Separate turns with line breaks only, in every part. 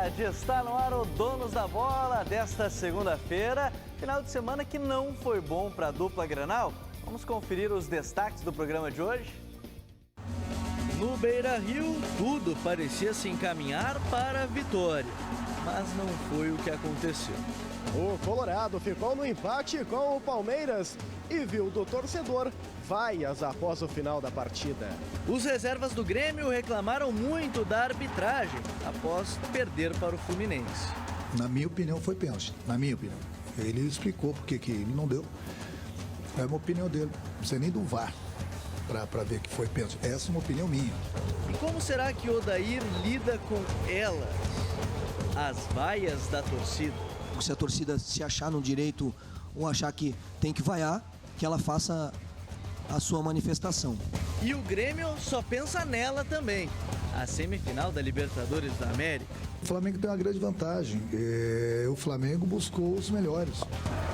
tarde, está no ar o Donos da Bola desta segunda-feira. Final de semana que não foi bom para a dupla Grenal. Vamos conferir os destaques do programa de hoje. No Beira-Rio, tudo parecia se encaminhar para a vitória, mas não foi o que aconteceu.
O Colorado ficou no empate com o Palmeiras e viu do torcedor vaias após o final da partida.
Os reservas do Grêmio reclamaram muito da arbitragem após perder para o Fluminense.
Na minha opinião, foi pênalti. Na minha opinião. Ele explicou porque que ele não deu. É uma opinião dele. Não precisa nem do VAR para ver que foi pênalti. Essa é uma opinião minha.
E como será que Odair lida com elas, as vaias da torcida?
Se a torcida se achar no direito ou achar que tem que vaiar, que ela faça a sua manifestação.
E o Grêmio só pensa nela também. A semifinal da Libertadores da América.
O Flamengo tem uma grande vantagem. O Flamengo buscou os melhores.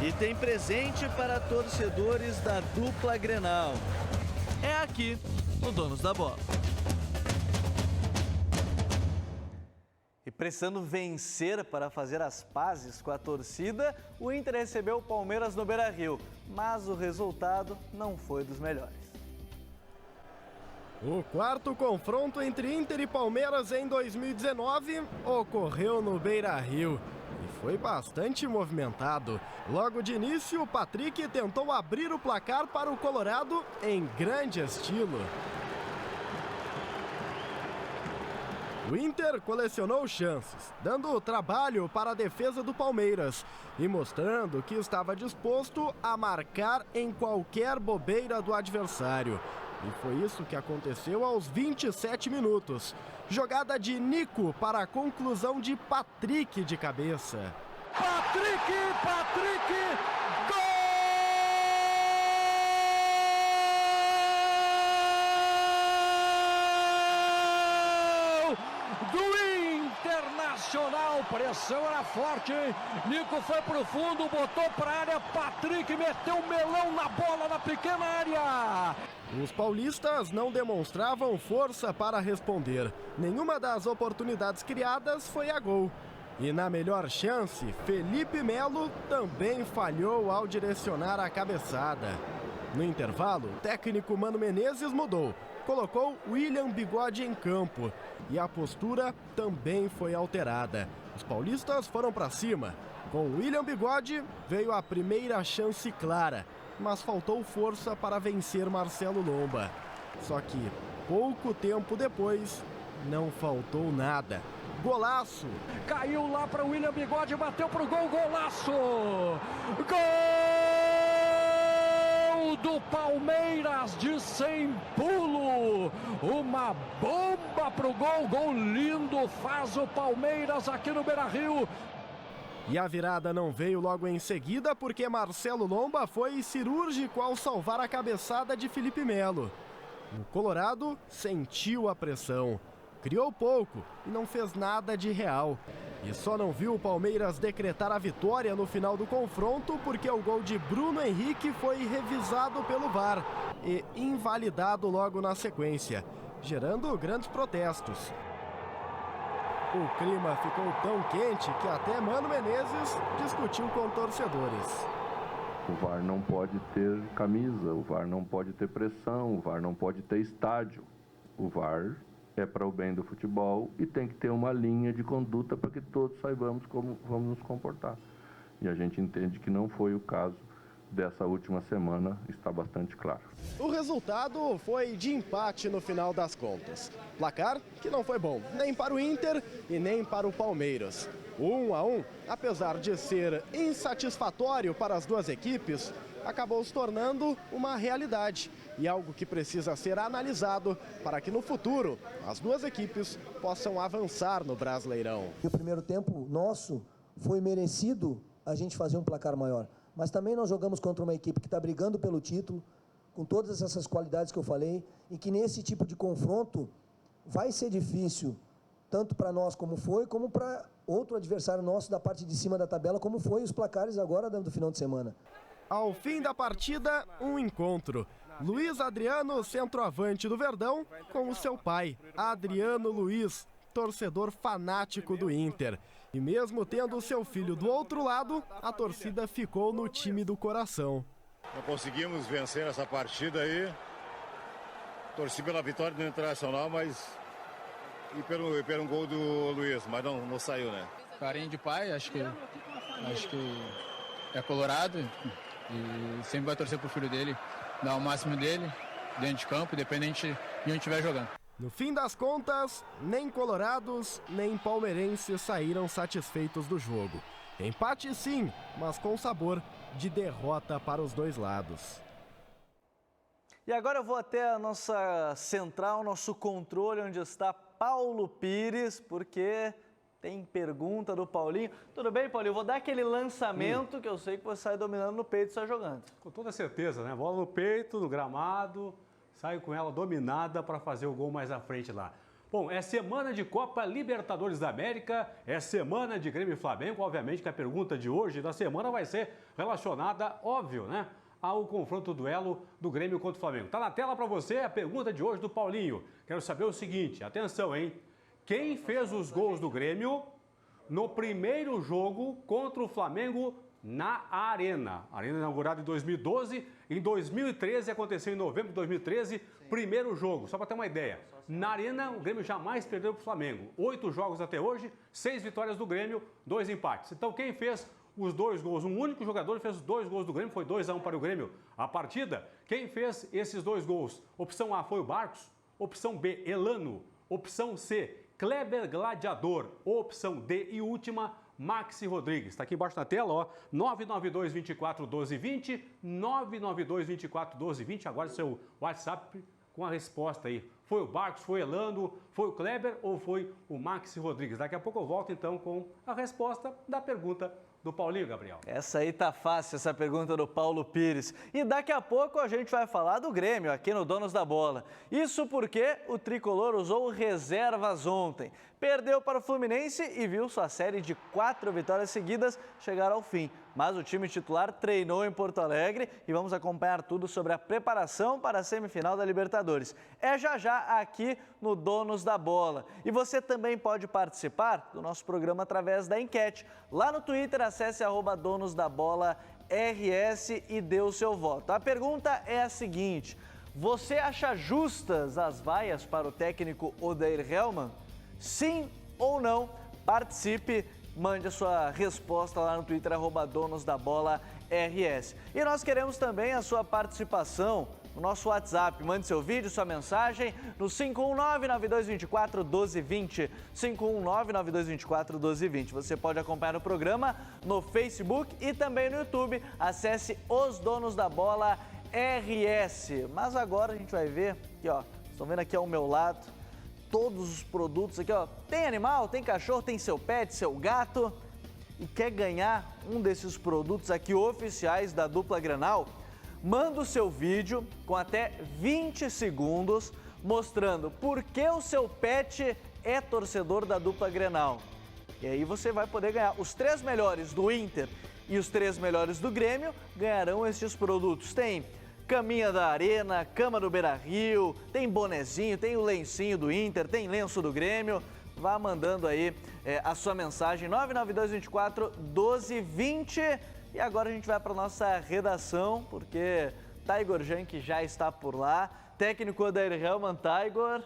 E tem presente para torcedores da dupla Grenal. É aqui, no Donos da Bola. E precisando vencer para fazer as pazes com a torcida, o Inter recebeu o Palmeiras no Beira-Rio, mas o resultado não foi dos melhores.
O quarto confronto entre Inter e Palmeiras em 2019 ocorreu no Beira-Rio e foi bastante movimentado. Logo de início, o Patrick tentou abrir o placar para o Colorado em grande estilo. O Inter colecionou chances, dando trabalho para a defesa do Palmeiras e mostrando que estava disposto a marcar em qualquer bobeira do adversário. E foi isso que aconteceu aos 27 minutos. Jogada de Nico para a conclusão de Patrick de cabeça.
Patrick! Gol! Internacional, pressão era forte, Nico foi pro fundo, botou pra área, Patrick meteu um melão na bola na pequena área.
Os paulistas não demonstravam força para responder. Nenhuma das oportunidades criadas foi a gol. E na melhor chance, Felipe Melo também falhou ao direcionar a cabeçada. No intervalo, o técnico Mano Menezes mudou. Colocou William Bigode em campo e a postura também foi alterada. Os paulistas foram para cima. Com William Bigode veio a primeira chance clara, mas faltou força para vencer Marcelo Lomba. Só que pouco tempo depois não faltou nada. Golaço!
Caiu lá para William Bigode, bateu pro gol, golaço! Gol do Palmeiras de sem pulo, uma bomba pro gol, gol lindo faz o Palmeiras aqui no Beira-Rio.
E a virada não veio logo em seguida porque Marcelo Lomba foi cirúrgico ao salvar a cabeçada de Felipe Melo. O Colorado sentiu a pressão, criou pouco e não fez nada de real. E só não viu o Palmeiras decretar a vitória no final do confronto porque o gol de Bruno Henrique foi revisado pelo VAR e invalidado logo na sequência, gerando grandes protestos. O clima ficou tão quente que até Mano Menezes discutiu com torcedores.
O VAR não pode ter camisa, o VAR não pode ter pressão, o VAR não pode ter estádio. O VAR é para o bem do futebol e tem que ter uma linha de conduta para que todos saibamos como vamos nos comportar. E a gente entende que não foi o caso dessa última semana, está bastante claro.
O resultado foi de empate no final das contas. Placar que não foi bom, nem para o Inter e nem para o Palmeiras. 1-1, apesar de ser insatisfatório para as duas equipes, acabou se tornando uma realidade e algo que precisa ser analisado para que no futuro as duas equipes possam avançar no Brasileirão.
E o primeiro tempo nosso foi merecido a gente fazer um placar maior, mas também nós jogamos contra uma equipe que está brigando pelo título, com todas essas qualidades que eu falei, e que nesse tipo de confronto vai ser difícil, tanto para nós como foi, como para outro adversário nosso da parte de cima da tabela, como foi os placares agora do final de semana.
Ao fim da partida, um encontro. Luiz Adriano, centroavante do Verdão, com o seu pai, Adriano Luiz, torcedor fanático do Inter. E mesmo tendo seu filho do outro lado, a torcida ficou no time do coração.
Não conseguimos vencer essa partida aí. Torci pela vitória do Internacional, mas e pelo gol do Luiz, mas não saiu, né?
Carinho de pai, acho que é colorado e sempre vai torcer pro filho dele, dar o máximo dele dentro de campo, independente de onde estiver jogando.
No fim das contas, nem colorados, nem palmeirenses saíram satisfeitos do jogo. Empate sim, mas com sabor de derrota para os dois lados.
E agora eu vou até a nossa central, nosso controle, onde está Paulo Pires, porque tem pergunta do Paulinho. Tudo bem, Paulinho? Eu vou dar aquele lançamento que eu sei que você sai dominando no peito e sai jogando.
Com toda certeza, né? Bola no peito, no gramado, saio com ela dominada para fazer o gol mais à frente lá. Bom, é semana de Copa Libertadores da América, é semana de Grêmio e Flamengo. Obviamente que a pergunta de hoje da semana vai ser relacionada, óbvio, né, ao confronto duelo do Grêmio contra o Flamengo. Tá na tela para você a pergunta de hoje do Paulinho. Quero saber o seguinte, atenção, hein? Quem fez os gols do Grêmio no primeiro jogo contra o Flamengo na Arena? Arena inaugurada em 2012, em 2013 aconteceu em novembro de 2013, primeiro jogo, só para ter uma ideia. Na Arena, o Grêmio jamais perdeu para o Flamengo. 8 jogos até hoje, 6 vitórias do Grêmio, 2 empates. Então quem fez os 2 gols? Um único jogador fez os 2 gols do Grêmio, foi 2-1 para o Grêmio. A partida, quem fez esses 2 gols? Opção A foi o Barcos, opção B, Elano, opção C, Kleber Gladiador, opção D e última, Maxi Rodrigues. Está aqui embaixo na tela, ó, 992-24-12-20, 992-24-12-20, agora seu WhatsApp com a resposta aí. Foi o Barcos, foi o Elano, foi o Kleber ou foi o Maxi Rodrigues? Daqui a pouco eu volto então com a resposta da pergunta do Paulinho, Gabriel.
Essa aí tá fácil, essa pergunta do Paulo Pires. E daqui a pouco a gente vai falar do Grêmio aqui no Donos da Bola. Isso porque o tricolor usou reservas ontem. Perdeu para o Fluminense e viu sua série de 4 vitórias seguidas chegar ao fim. Mas o time titular treinou em Porto Alegre e vamos acompanhar tudo sobre a preparação para a semifinal da Libertadores. É já aqui no Donos da Bola. E você também pode participar do nosso programa através da enquete. Lá no Twitter, acesse @donosdabolaRS e dê o seu voto. A pergunta é a seguinte: você acha justas as vaias para o técnico Odair Hellmann? Sim ou não? Participe, mande a sua resposta lá no Twitter, @donosdabolaRS. E nós queremos também a sua participação no nosso WhatsApp. Mande seu vídeo, sua mensagem no 519-9224-1220, 519-9224-1220. Você pode acompanhar o programa no Facebook e também no YouTube. Acesse Os Donos da Bola RS. Mas agora a gente vai ver, aqui ó, estão vendo aqui ao meu lado, todos os produtos aqui, ó. Tem animal, tem cachorro, tem seu pet, seu gato e quer ganhar um desses produtos aqui oficiais da dupla Grenal? Manda o seu vídeo com até 20 segundos mostrando por que o seu pet é torcedor da dupla Grenal. E aí você vai poder ganhar. Os 3 melhores do Inter e os 3 melhores do Grêmio ganharão estes produtos. Tem caminha da Arena, cama do Beira-Rio, tem bonezinho, tem o lencinho do Inter, tem lenço do Grêmio. Vá mandando aí a sua mensagem, 99224-1220. E agora a gente vai para a nossa redação, porque Taigor Jank já está por lá. Técnico Odair Hellmann, Taigor,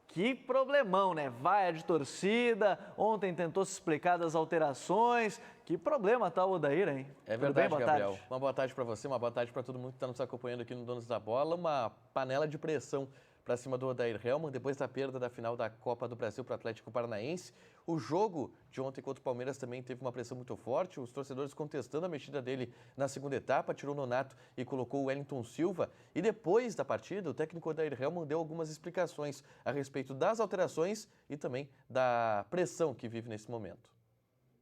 que problemão, né? Vaia de torcida, ontem tentou se explicar das alterações. Que problema tá o Odair, hein?
É verdade, Gabriel. Uma boa tarde para você, uma boa tarde para todo mundo que está nos acompanhando aqui no Donos da Bola. Uma panela de pressão para cima do Odair Hellmann, depois da perda da final da Copa do Brasil para o Atlético Paranaense. O jogo de ontem contra o Palmeiras também teve uma pressão muito forte, os torcedores contestando a mexida dele na segunda etapa, tirou o Nonato e colocou o Wellington Silva. E depois da partida, o técnico Odair Hellmann deu algumas explicações a respeito das alterações e também da pressão que vive nesse momento.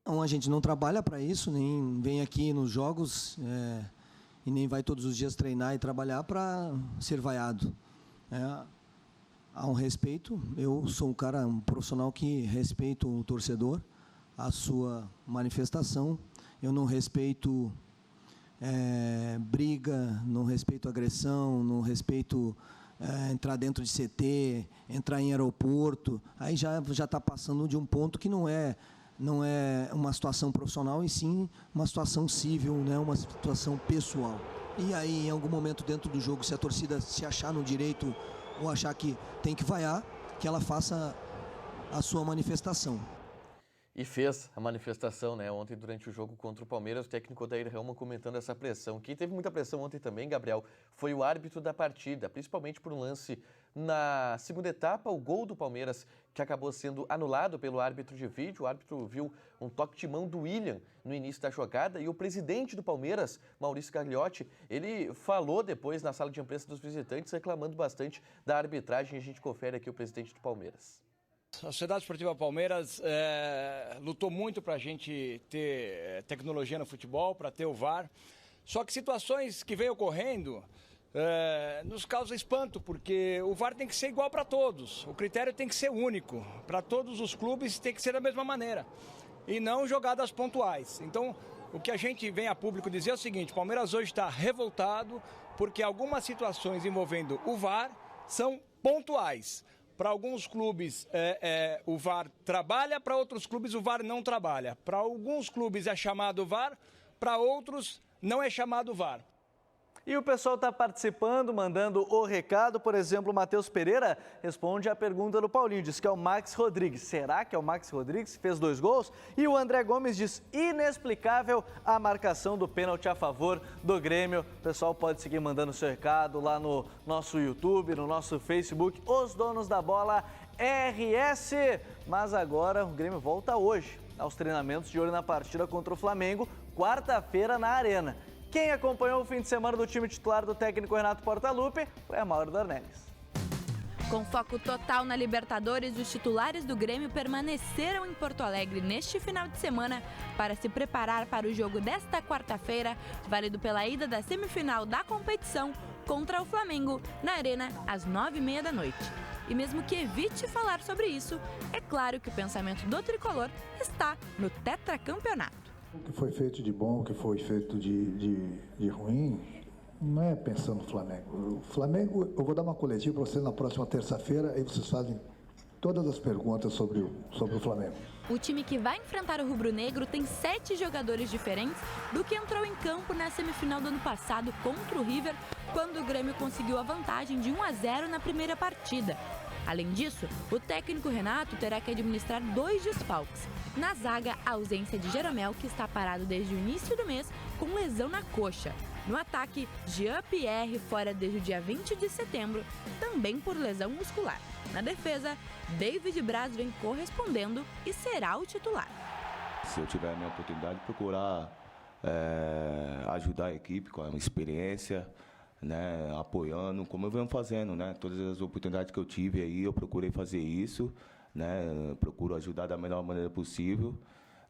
Não, a gente não trabalha para isso, nem vem aqui nos jogos e nem vai todos os dias treinar e trabalhar para ser vaiado. Há um respeito, eu sou um profissional que respeito o torcedor, a sua manifestação, eu não respeito briga, não respeito agressão, não respeito entrar dentro de CT, entrar em aeroporto, aí já está passando de um ponto que não é uma situação profissional, e sim uma situação civil, né? Uma situação pessoal. E aí, em algum momento dentro do jogo, se a torcida se achar no direito ou achar que tem que vaiar, que ela faça a sua manifestação.
E fez a manifestação, né? Ontem, durante o jogo contra o Palmeiras, o técnico Odair Helman comentando essa pressão. Quem teve muita pressão ontem também, Gabriel, foi o árbitro da partida, principalmente por um lance na segunda etapa, o gol do Palmeiras, que acabou sendo anulado pelo árbitro de vídeo. O árbitro viu um toque de mão do William no início da jogada, e o presidente do Palmeiras, Maurício Gagliotti, ele falou depois na sala de imprensa dos visitantes, reclamando bastante da arbitragem. A gente confere aqui o presidente do Palmeiras.
A Sociedade Esportiva Palmeiras lutou muito para a gente ter tecnologia no futebol, para ter o VAR. Só que situações que vêm ocorrendo nos causam espanto, porque o VAR tem que ser igual para todos. O critério tem que ser único. Para todos os clubes tem que ser da mesma maneira. E não jogadas pontuais. Então, o que a gente vem a público dizer é o seguinte: o Palmeiras hoje está revoltado porque algumas situações envolvendo o VAR são pontuais. Para alguns clubes o VAR trabalha, para outros clubes o VAR não trabalha. Para alguns clubes é chamado VAR, para outros não é chamado VAR.
E o pessoal está participando, mandando o recado. Por exemplo, o Matheus Pereira responde a pergunta do Paulinho, diz que é o Max Rodrigues. Será que é o Max Rodrigues que fez 2 gols? E o André Gomes diz: inexplicável a marcação do pênalti a favor do Grêmio. O pessoal pode seguir mandando seu recado lá no nosso YouTube, no nosso Facebook, Os Donos da Bola RS. Mas agora o Grêmio volta hoje aos treinamentos, de olho na partida contra o Flamengo, quarta-feira na Arena. Quem acompanhou o fim de semana do time titular do técnico Renato Portaluppi foi a Mauro Dornelles.
Com foco total na Libertadores, os titulares do Grêmio permaneceram em Porto Alegre neste final de semana para se preparar para o jogo desta quarta-feira, válido pela ida da semifinal da competição contra o Flamengo, na Arena, às 9h30 da noite. E mesmo que evite falar sobre isso, é claro que o pensamento do tricolor está no tetracampeonato.
O que foi feito de bom, o que foi feito de ruim, não é pensando no Flamengo. O Flamengo, eu vou dar uma coletiva para vocês na próxima terça-feira, aí vocês fazem todas as perguntas sobre o Flamengo.
O time que vai enfrentar o rubro-negro tem 7 jogadores diferentes do que entrou em campo na semifinal do ano passado contra o River, quando o Grêmio conseguiu a vantagem de 1-0 na primeira partida. Além disso, o técnico Renato terá que administrar 2 desfalques. Na zaga, a ausência de Jeromel, que está parado desde o início do mês com lesão na coxa. No ataque, Jean-Pierre, fora desde o dia 20 de setembro, também por lesão muscular. Na defesa, David Braz vem correspondendo e será o titular.
Se eu tiver a minha oportunidade, procurar ajudar a equipe com a experiência, né, apoiando, como eu venho fazendo, né? Todas as oportunidades que eu tive aí, eu procurei fazer isso, né? Procuro ajudar da melhor maneira possível,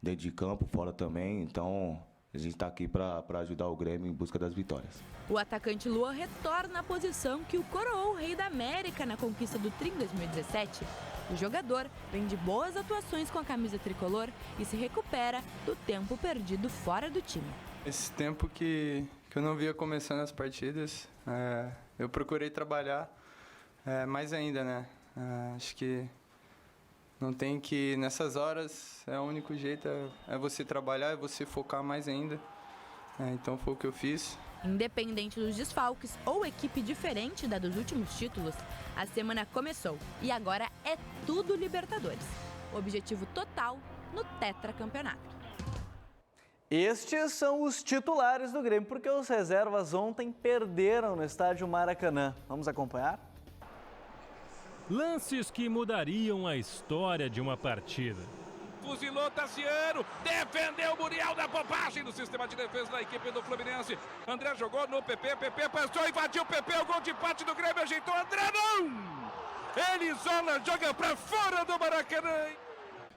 dentro de campo, fora também. Então, a gente está aqui para ajudar o Grêmio em busca das vitórias.
O atacante Lua retorna à posição que o coroou o Rei da América na conquista do Tri em 2017. O jogador vem de boas atuações com a camisa tricolor e se recupera do tempo perdido fora do time.
Esse tempo que eu não via começando as partidas, eu procurei trabalhar mais ainda, né? Acho que não tem que, nessas horas, o único jeito é você trabalhar, é você focar mais ainda. Então foi o que eu fiz.
Independente dos desfalques ou equipe diferente da dos últimos títulos, a semana começou e agora é tudo Libertadores. Objetivo total no tetracampeonato.
Estes são os titulares do Grêmio, porque os reservas ontem perderam no estádio Maracanã. Vamos acompanhar?
Lances que mudariam a história de uma partida.
Fuzilou Tassiano, defendeu o Muriel da bobagem no sistema de defesa da equipe do Fluminense. André jogou no PP, PP passou, invadiu o PP, o gol de empate do Grêmio, ajeitou, André não! Ele isola, joga pra fora do Maracanã.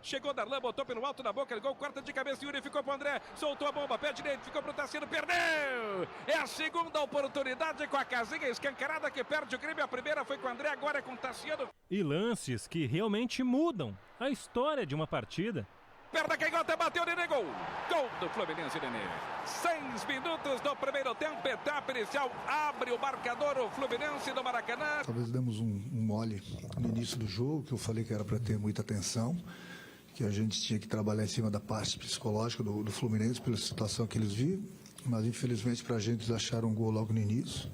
Chegou Darlan, botou pelo alto da boca, gol, corta de cabeça, Yuri ficou pro André, soltou a bomba, pé direito, ficou pro Tassiano, perdeu! É a segunda oportunidade com a casinha escancarada que perde o Grêmio, a primeira foi com o André, agora é com o Tassiano.
E lances que realmente mudam a história de uma partida.
perna canhota, bateu, Nenê, gol. Gol do Fluminense, Nenê. 6 minutos do primeiro tempo, etapa inicial, abre o marcador o Fluminense do Maracanã.
Talvez demos um mole no início do jogo, que eu falei que era para ter muita atenção, que a gente tinha que trabalhar em cima da parte psicológica do Fluminense pela situação que eles vivem, mas infelizmente para a gente eles acharam um gol logo no início.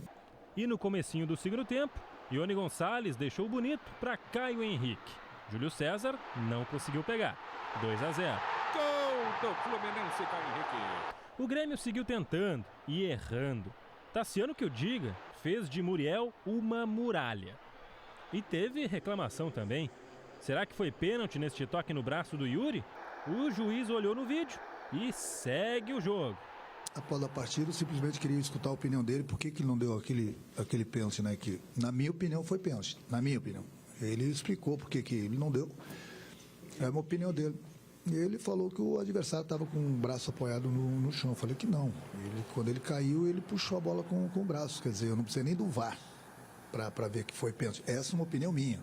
E no comecinho do segundo tempo, Ione Gonçalves deixou bonito para Caio Henrique. Júlio César não conseguiu pegar. 2-0.
Gol do Fluminense, Caio Henrique.
O Grêmio seguiu tentando e errando. Tassiano, que eu diga, fez de Muriel uma muralha. E teve reclamação também. Será que foi pênalti neste toque no braço do Yuri? O juiz olhou no vídeo e segue o jogo.
Após a partida, eu simplesmente queria escutar a opinião dele, por que ele não deu aquele pênalti, né? Que, na minha opinião, foi pênalti. Na minha opinião. Ele explicou por que ele não deu. É uma opinião dele. E ele falou que o adversário estava com o braço apoiado no chão. Eu falei que não. Quando ele caiu, ele puxou a bola com o braço. Quer dizer, eu não precisei nem do VAR para ver que foi pênalti. Essa é uma opinião minha.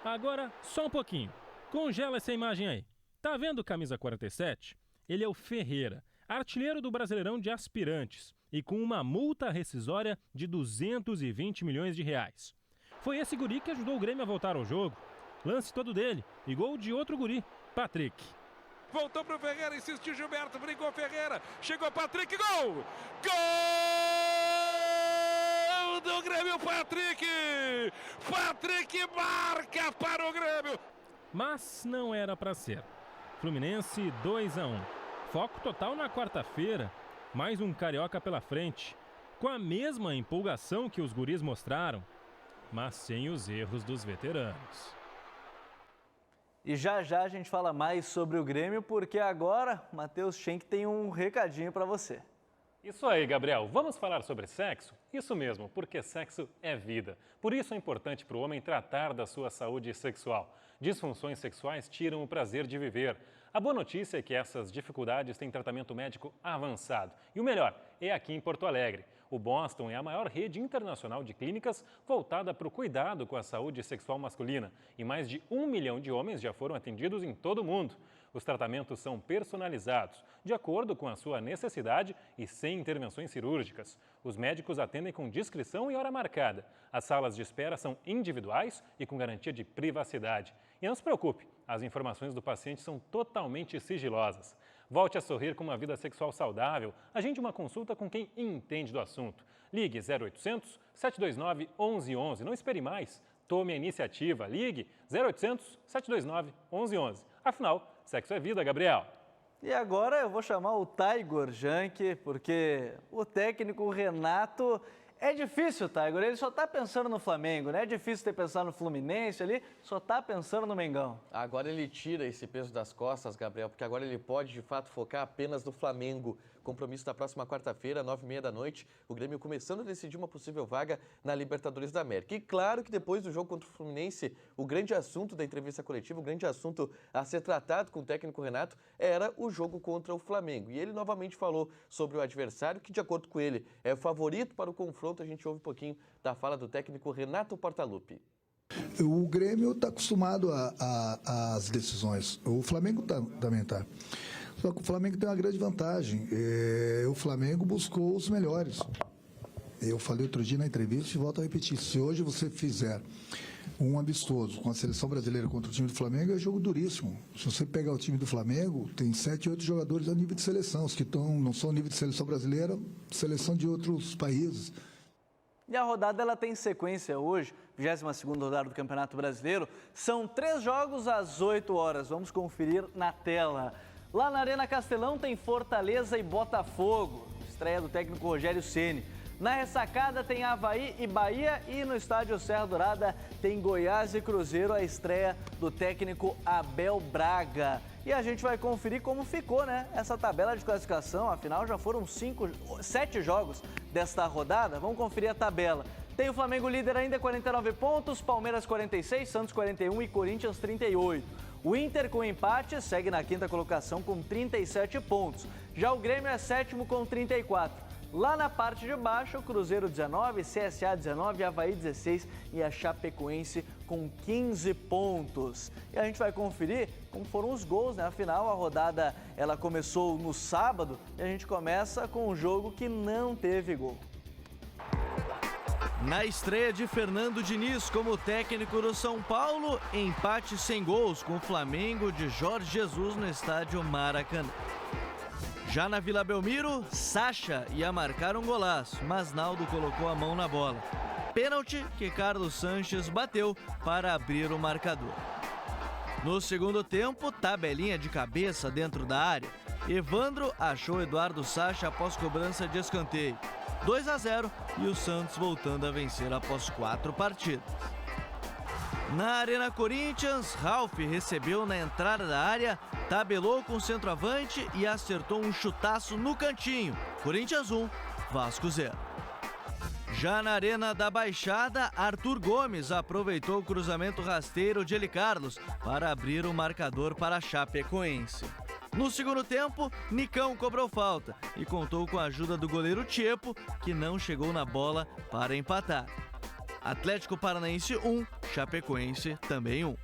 Agora, só um pouquinho. Congela essa imagem aí. Tá vendo o camisa 47? Ele é o Ferreira, artilheiro do Brasileirão de Aspirantes e com uma multa rescisória de 220 milhões de reais. Foi esse guri que ajudou o Grêmio a voltar ao jogo. Lance todo dele e gol de outro guri, Patrick.
Voltou pro Ferreira, insistiu Gilberto, brincou Ferreira, chegou Patrick, gol! Gol do Grêmio, Patrick! Patrick marca para o Grêmio!
Mas não era para ser. Fluminense 2-1. Foco total na quarta-feira. Mais um carioca pela frente. Com a mesma empolgação que os guris mostraram, mas sem os erros dos veteranos.
E já a gente fala mais sobre o Grêmio, porque agora Matheus Schenck tem um recadinho para você.
Isso aí, Gabriel. Vamos falar sobre sexo? Isso mesmo, porque sexo é vida. Por isso é importante para o homem tratar da sua saúde sexual. Disfunções sexuais tiram o prazer de viver. A boa notícia é que essas dificuldades têm tratamento médico avançado. E o melhor, é aqui em Porto Alegre. O Boston é a maior rede internacional de clínicas voltada para o cuidado com a saúde sexual masculina. E mais de 1 milhão de homens já foram atendidos em todo o mundo. Os tratamentos são personalizados, de acordo com a sua necessidade e sem intervenções cirúrgicas. Os médicos atendem com discrição e hora marcada. As salas de espera são individuais e com garantia de privacidade. E não se preocupe, as informações do paciente são totalmente sigilosas. Volte a sorrir com uma vida sexual saudável. Agende uma consulta com quem entende do assunto. Ligue 0800 729 1111. Não espere mais. Tome a iniciativa. Ligue 0800 729 1111. Afinal, sexo é vida, Gabriel.
E agora eu vou chamar o Taigor Janck, porque o técnico Renato... É difícil, Taigor, ele só tá pensando no Flamengo, né? É difícil ter pensado no Fluminense ali, só tá pensando no Mengão.
Agora ele tira esse peso das costas, Gabriel, porque agora ele pode, de fato, focar apenas no Flamengo. Compromisso da próxima quarta-feira, 9h30 da noite, o Grêmio começando a decidir uma possível vaga na Libertadores da América. E claro que depois do jogo contra o Fluminense, o grande assunto da entrevista coletiva, o grande assunto a ser tratado com o técnico Renato era o jogo contra o Flamengo. E ele novamente falou sobre o adversário, que de acordo com ele é o favorito para o confronto. A gente ouve um pouquinho da fala do técnico Renato Portaluppi.
O Grêmio está acostumado às decisões. O Flamengo também está. Só que o Flamengo tem uma grande vantagem. O Flamengo buscou os melhores. Eu falei outro dia na entrevista e volto a repetir. Se hoje você fizer um amistoso com a seleção brasileira contra o time do Flamengo, é jogo duríssimo. Se você pegar o time do Flamengo, tem 7, 8 jogadores a nível de seleção. Os que não são nível de seleção brasileira, seleção de outros países.
E a rodada ela tem sequência hoje, 22ª rodada do Campeonato Brasileiro. São 3 jogos às 8 horas. Vamos conferir na tela. Lá na Arena Castelão tem Fortaleza e Botafogo, estreia do técnico Rogério Ceni. Na Ressacada tem Avaí e Bahia e no estádio Serra Dourada tem Goiás e Cruzeiro, a estreia do técnico Abel Braga. E a gente vai conferir como ficou, né, essa tabela de classificação, afinal já foram 7 jogos desta rodada. Vamos conferir a tabela. Tem o Flamengo líder ainda, 49 pontos, Palmeiras 46, Santos 41 e Corinthians 38. O Inter, com empate, segue na 5ª colocação com 37 pontos. Já o Grêmio é 7º com 34. Lá na parte de baixo, o Cruzeiro 19, CSA 19, Avaí 16 e a Chapecoense com 15 pontos. E a gente vai conferir como foram os gols, né? Afinal, a rodada ela começou no sábado e a gente começa com um jogo que não teve gol. Na estreia de Fernando Diniz como técnico do São Paulo, empate sem gols com o Flamengo de Jorge Jesus no estádio Maracanã. Já na Vila Belmiro, Sacha ia marcar um golaço, mas Naldo colocou a mão na bola. Pênalti que Carlos Sanches bateu para abrir o marcador. No segundo tempo, tabelinha de cabeça dentro da área. Evandro achou Eduardo Sacha após cobrança de escanteio. 2-0 e o Santos voltando a vencer após 4 partidas. Na Arena Corinthians, Ralf recebeu na entrada da área, tabelou com o centroavante e acertou um chutaço no cantinho. Corinthians 1, Vasco 0. Já na Arena da Baixada, Arthur Gomes aproveitou o cruzamento rasteiro de Eli Carlos para abrir o marcador para a Chapecoense. No segundo tempo, Nicão cobrou falta e contou com a ajuda do goleiro Tiepo, que não chegou na bola para empatar. Atlético Paranaense 1, Chapecoense também 1.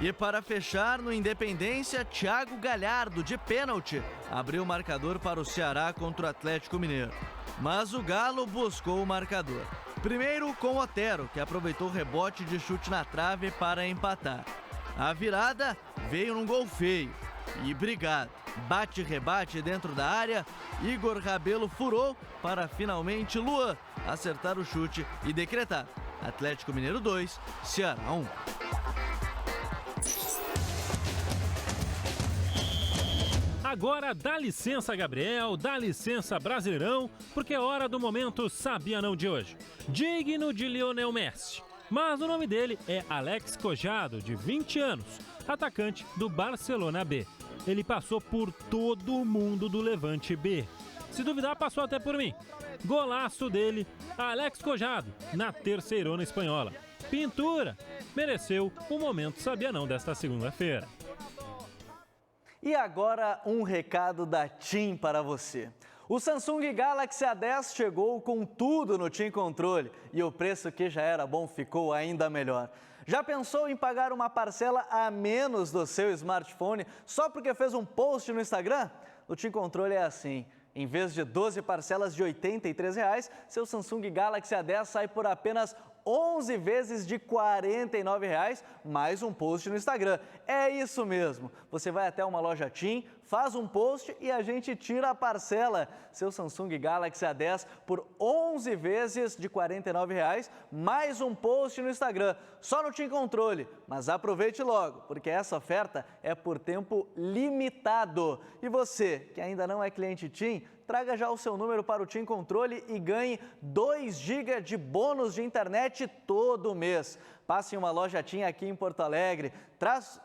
E para fechar, no Independência, Thiago Galhardo, de pênalti, abriu o marcador para o Ceará contra o Atlético Mineiro. Mas o Galo buscou o marcador. Primeiro com Otero, que aproveitou o rebote de chute na trave para empatar. A virada veio num gol feio. E brigado, bate-rebate dentro da área, Igor Rabelo furou para finalmente Luan acertar o chute e decretar. Atlético Mineiro 2, Ceará 1.
Agora dá licença, Gabriel, dá licença, Brasileirão, porque é hora do momento Sabia Não de hoje. Digno de Lionel Messi. Mas o nome dele é Alex Cojado, de 20 anos, atacante do Barcelona B. Ele passou por todo mundo do Levante B. Se duvidar, passou até por mim. Golaço dele, Alex Cojado, na terceirona espanhola. Pintura! Mereceu o momento Sabia Não desta segunda-feira.
E agora um recado da TIM para você. O Samsung Galaxy A10 chegou com tudo no TIM Controle e o preço que já era bom ficou ainda melhor. Já pensou em pagar uma parcela a menos do seu smartphone só porque fez um post no Instagram? No TIM Controle é assim. Em vez de 12 parcelas de R$ 83, seu Samsung Galaxy A10 sai por apenas 11 vezes de R$ 49, mais um post no Instagram. É isso mesmo. Você vai até uma loja TIM, faz um post e a gente tira a parcela. Seu Samsung Galaxy A10 por 11 vezes de R$ 49, mais um post no Instagram. Só no TIM Controle. Mas aproveite logo, porque essa oferta é por tempo limitado. E você, que ainda não é cliente TIM, traga já o seu número para o TIM Controle e ganhe 2 GB de bônus de internet todo mês. Passe em uma loja TIM aqui em Porto Alegre,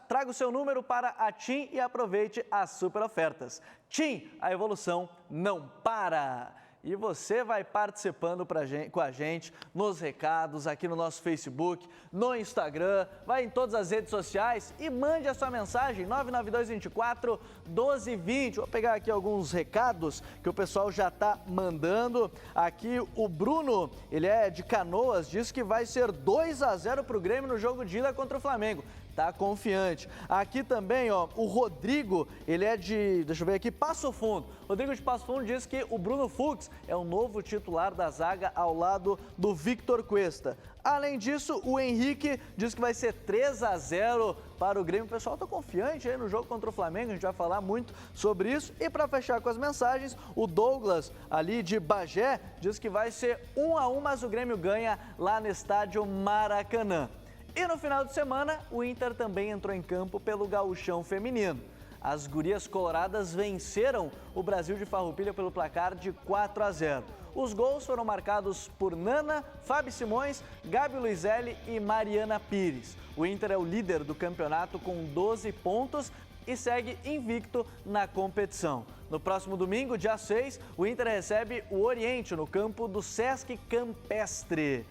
traga o seu número para a TIM e aproveite as super ofertas. TIM, a evolução não para! E você vai participando com a gente nos recados, aqui no nosso Facebook, no Instagram, vai em todas as redes sociais e mande a sua mensagem, 99224-1220. Vou pegar aqui alguns recados que o pessoal já está mandando. Aqui o Bruno, ele é de Canoas, diz que vai ser 2-0 para o Grêmio no jogo de ida contra o Flamengo. Tá confiante. Aqui também, ó, o Rodrigo, ele é de, deixa eu ver aqui, Passo Fundo. Rodrigo de Passo Fundo diz que o Bruno Fux é o novo titular da zaga ao lado do Victor Cuesta. Além disso, o Henrique diz que vai ser 3-0 para o Grêmio. O pessoal tá confiante aí no jogo contra o Flamengo, a gente vai falar muito sobre isso. E para fechar com as mensagens, o Douglas, ali de Bagé, diz que vai ser 1-1, mas o Grêmio ganha lá no estádio Maracanã. E no final de semana, o Inter também entrou em campo pelo Gauchão Feminino. As gurias coloradas venceram o Brasil de Farroupilha pelo placar de 4-0. Os gols foram marcados por Nana, Fábio Simões, Gabi Luizelli e Mariana Pires. O Inter é o líder do campeonato com 12 pontos e segue invicto na competição. No próximo domingo, dia 6, o Inter recebe o Oriente no campo do Sesc Campestre.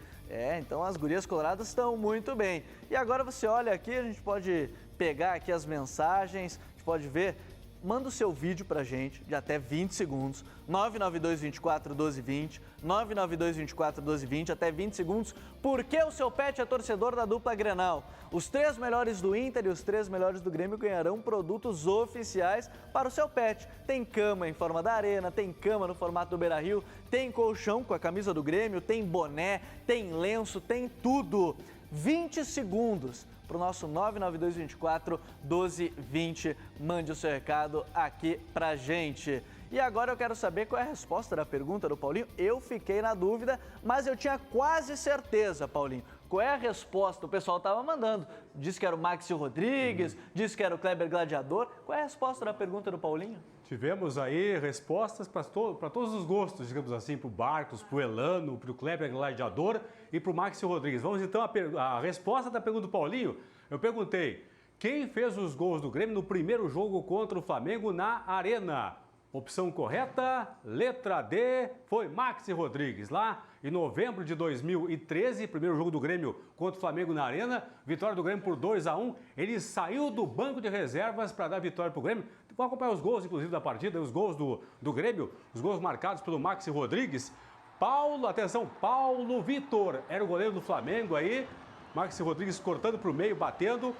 Então as gurias coloradas estão muito bem. E agora você olha aqui, a gente pode pegar aqui as mensagens, a gente pode ver manda o seu vídeo pra gente de até 20 segundos, 992241220, 992241220, até 20 segundos, porque o seu pet é torcedor da dupla Grenal. Os 3 melhores do Inter e os 3 melhores do Grêmio ganharão produtos oficiais para o seu pet. Tem cama em forma da Arena, tem cama no formato do Beira-Rio, tem colchão com a camisa do Grêmio, tem boné, tem lenço, tem tudo. 20 segundos para o nosso 992241220. Mande o seu recado aqui pra gente. E agora eu quero saber qual é a resposta da pergunta do Paulinho. Eu fiquei na dúvida, mas eu tinha quase certeza, Paulinho. Qual é a resposta? O pessoal estava mandando. Disse que era o Maxi Rodrigues, disse que era o Kleber Gladiador. Qual é a resposta da pergunta do Paulinho?
Tivemos aí respostas para todos os gostos, digamos assim, para o Barcos, para o Elano, para o Kleber Gladiador e para o Maxi Rodrigues. Vamos então à resposta da pergunta do Paulinho. Eu perguntei, quem fez os gols do Grêmio no primeiro jogo contra o Flamengo na Arena? Opção correta, letra D, foi Maxi Rodrigues. Lá em novembro de 2013, primeiro jogo do Grêmio contra o Flamengo na Arena, vitória do Grêmio por 2-1. Ele saiu do banco de reservas para dar vitória para o Grêmio. Vou acompanhar os gols, inclusive, da partida, os gols do Grêmio, os gols marcados pelo Maxi Rodrigues. Paulo Vitor, era o goleiro do Flamengo aí. Maxi Rodrigues cortando para o meio, batendo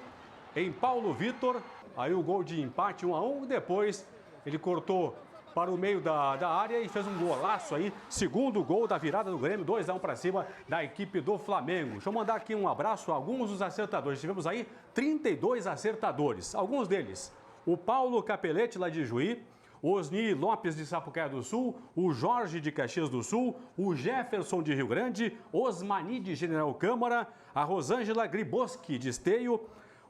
em Paulo Vitor. Aí o gol de empate 1-1, depois ele cortou para o meio da área e fez um golaço aí. Segundo gol da virada do Grêmio, 2-1 para cima da equipe do Flamengo. Deixa eu mandar aqui um abraço a alguns dos acertadores. Tivemos aí 32 acertadores. Alguns deles, o Paulo Capelete, lá de Juí, o Osni Lopes de Sapucaia do Sul, o Jorge de Caxias do Sul, o Jefferson de Rio Grande, Osmani de General Câmara, a Rosângela Griboski de Esteio,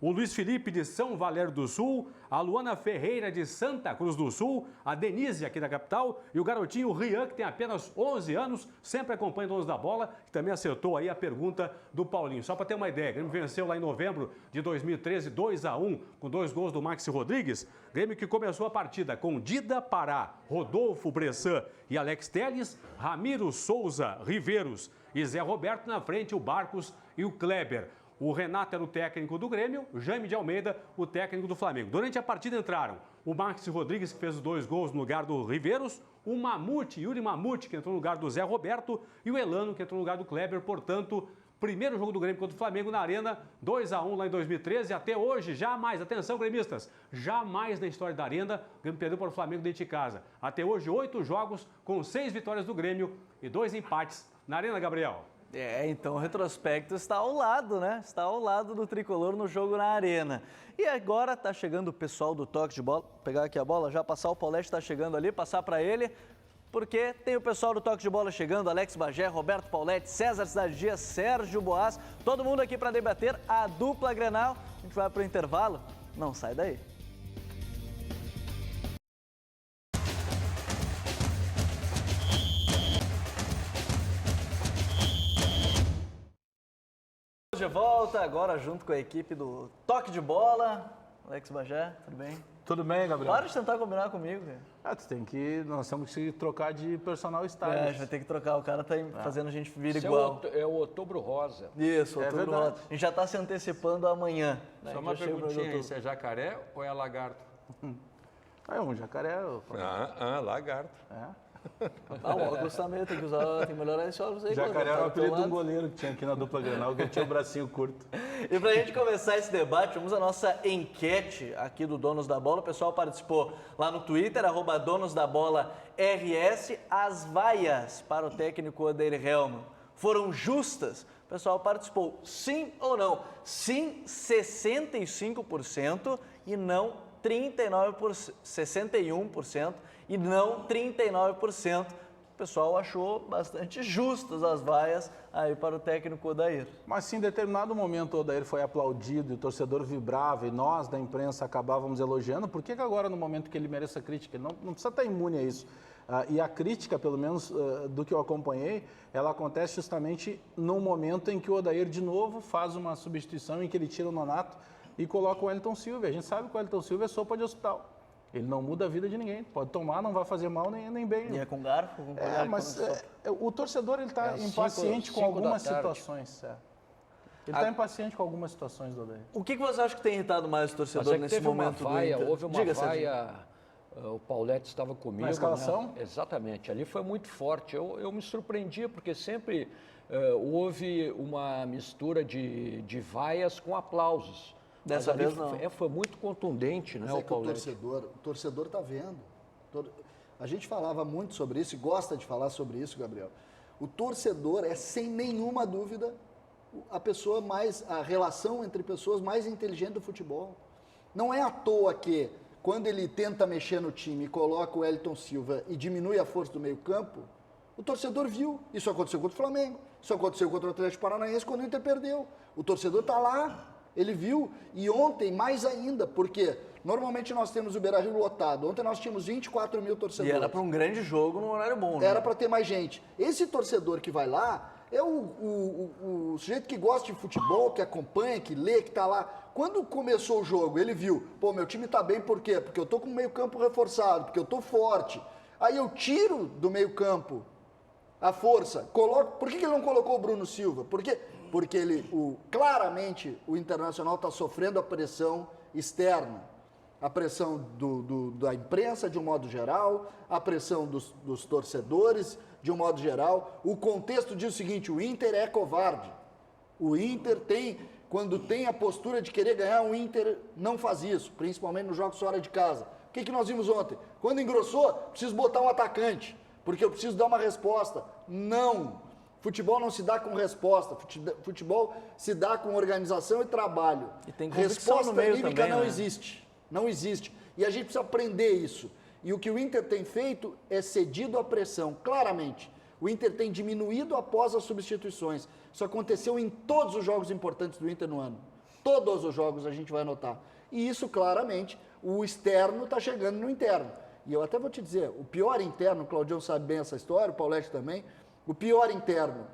o Luiz Felipe de São Valério do Sul, a Luana Ferreira de Santa Cruz do Sul, a Denise aqui da capital e o garotinho Rian, que tem apenas 11 anos, sempre acompanha o Donos da Bola, que também acertou aí a pergunta do Paulinho. Só para ter uma ideia, o Grêmio venceu lá em novembro de 2013, 2-1, com 2 gols do Maxi Rodrigues. Grêmio que começou a partida com Dida Pará, Rodolfo Bressan e Alex Telles, Ramiro Souza Riveiros e Zé Roberto na frente, o Barcos e o Kleber. O Renato era o técnico do Grêmio, Jaime de Almeida, o técnico do Flamengo. Durante a partida entraram o Maxi Rodrigues, que fez os 2 gols no lugar do Riveiros, o Mamute, Yuri Mamute, que entrou no lugar do Zé Roberto, e o Elano, que entrou no lugar do Kleber. Portanto, primeiro jogo do Grêmio contra o Flamengo na Arena, 2-1 lá em 2013. Até hoje, jamais, atenção gremistas, jamais na história da Arena, o Grêmio perdeu para o Flamengo dentro de casa. Até hoje, 8 jogos com 6 vitórias do Grêmio e 2 empates na Arena, Gabriel.
Então o retrospecto está ao lado, né? Está ao lado do Tricolor no jogo na Arena. E agora está chegando o pessoal do toque de bola. Vou pegar aqui a bola, já passar, o Paulete está chegando ali, passar para ele, porque tem o pessoal do toque de bola chegando, Alex Bagé, Roberto Paulete, César Cidade Dias, Sérgio Boas, todo mundo aqui para debater a dupla Grenal. A gente vai para o intervalo, não sai daí. De volta, agora junto com a equipe do Toque de Bola. Alex Bagé, tudo bem?
Tudo bem, Gabriel?
Para de tentar combinar comigo, cara.
Nós temos que trocar de personal style.
A gente vai ter que trocar, o cara tá fazendo a gente vir igual.
É o Outubro Rosa.
Isso, Outubro Rosa. A gente já tá se antecipando amanhã.
Só uma perguntinha, isso é jacaré ou é lagarto?
É um jacaré.
Lagarto.
O óculos também, tem que melhorar esse óculos aí.
Jacaré era o apelido de um goleiro que tinha aqui na dupla Grenal, que tinha o bracinho curto.
E pra gente começar esse debate, vamos à nossa enquete aqui do Donos da Bola. O pessoal participou lá no Twitter, @DonosDaBolaRS. As vaias para o técnico Odair Hellmann foram justas? O pessoal participou, sim ou não? Sim, 65% e não 39%, 61% e não 39%. O pessoal achou bastante justas as vaias aí para o técnico Odair.
Mas se em determinado momento o Odair foi aplaudido e o torcedor vibrava e nós da imprensa acabávamos elogiando, por que agora no momento que ele merece a crítica? Ele não precisa estar imune a isso. E a crítica, pelo menos do que eu acompanhei, ela acontece justamente no momento em que o Odair de novo faz uma substituição em que ele tira o Nonato e coloca o Wellington Silva. A gente sabe que o Wellington Silva é sopa de hospital. Ele não muda a vida de ninguém. Pode tomar, não vai fazer mal nem bem.
E é com garfo?
Mas o torcedor está impaciente com algumas situações. Ele está impaciente com algumas situações do Odair.
O que você acha que tem irritado mais o torcedor nesse momento do Inter?
Houve uma vaia O Paulete estava comigo.
Na escalação?
Né? Exatamente. Ali foi muito forte. Eu me surpreendia porque sempre houve uma mistura de vaias com aplausos.
Dessa vez não.
Foi muito contundente, né,
Mas
o Paulete.
O torcedor está vendo. A gente falava muito sobre isso e gosta de falar sobre isso, Gabriel. O torcedor é, sem nenhuma dúvida, a relação entre pessoas mais inteligente do futebol. Não é à toa que, quando ele tenta mexer no time e coloca o Wellington Silva e diminui a força do meio-campo, o torcedor viu. Isso aconteceu contra o Flamengo, isso aconteceu contra o Atlético Paranaense quando o Inter perdeu. O torcedor está lá, ele viu. E ontem, mais ainda, porque normalmente nós temos o Beira-Rio lotado. Ontem nós tínhamos 24 mil torcedores.
E era para um grande jogo num horário bom, né?
Era para ter mais gente. Esse torcedor que vai lá é o sujeito que gosta de futebol, que acompanha, que lê, que está lá. Quando começou o jogo, ele viu, meu time está bem, por quê? Porque eu estou com o meio-campo reforçado, porque eu estou forte. Aí eu tiro do meio-campo a força, coloco. Por que ele não colocou o Bruno Silva? Porque claramente o Internacional está sofrendo a pressão externa. A pressão da imprensa, de um modo geral, a pressão dos torcedores, de um modo geral. O contexto diz o seguinte: o Inter é covarde. O Inter quando tem a postura de querer ganhar, o Inter não faz isso, principalmente nos jogos fora de casa. O que nós vimos ontem? Quando engrossou, preciso botar um atacante, porque eu preciso dar uma resposta. Não! Futebol não se dá com resposta, futebol se dá com organização e trabalho.
E tem
resposta
no meio
anímica
também,
não
né?
existe. Não existe. E a gente precisa aprender isso. E o que o Inter tem feito é cedido à pressão, claramente. O Inter tem diminuído após as substituições. Isso aconteceu em todos os jogos importantes do Inter no ano. Todos os jogos a gente vai notar. E isso, claramente, o externo está chegando no interno. E eu até vou te dizer, o pior interno, o Claudião sabe bem essa história, o Paulete também, o pior interno,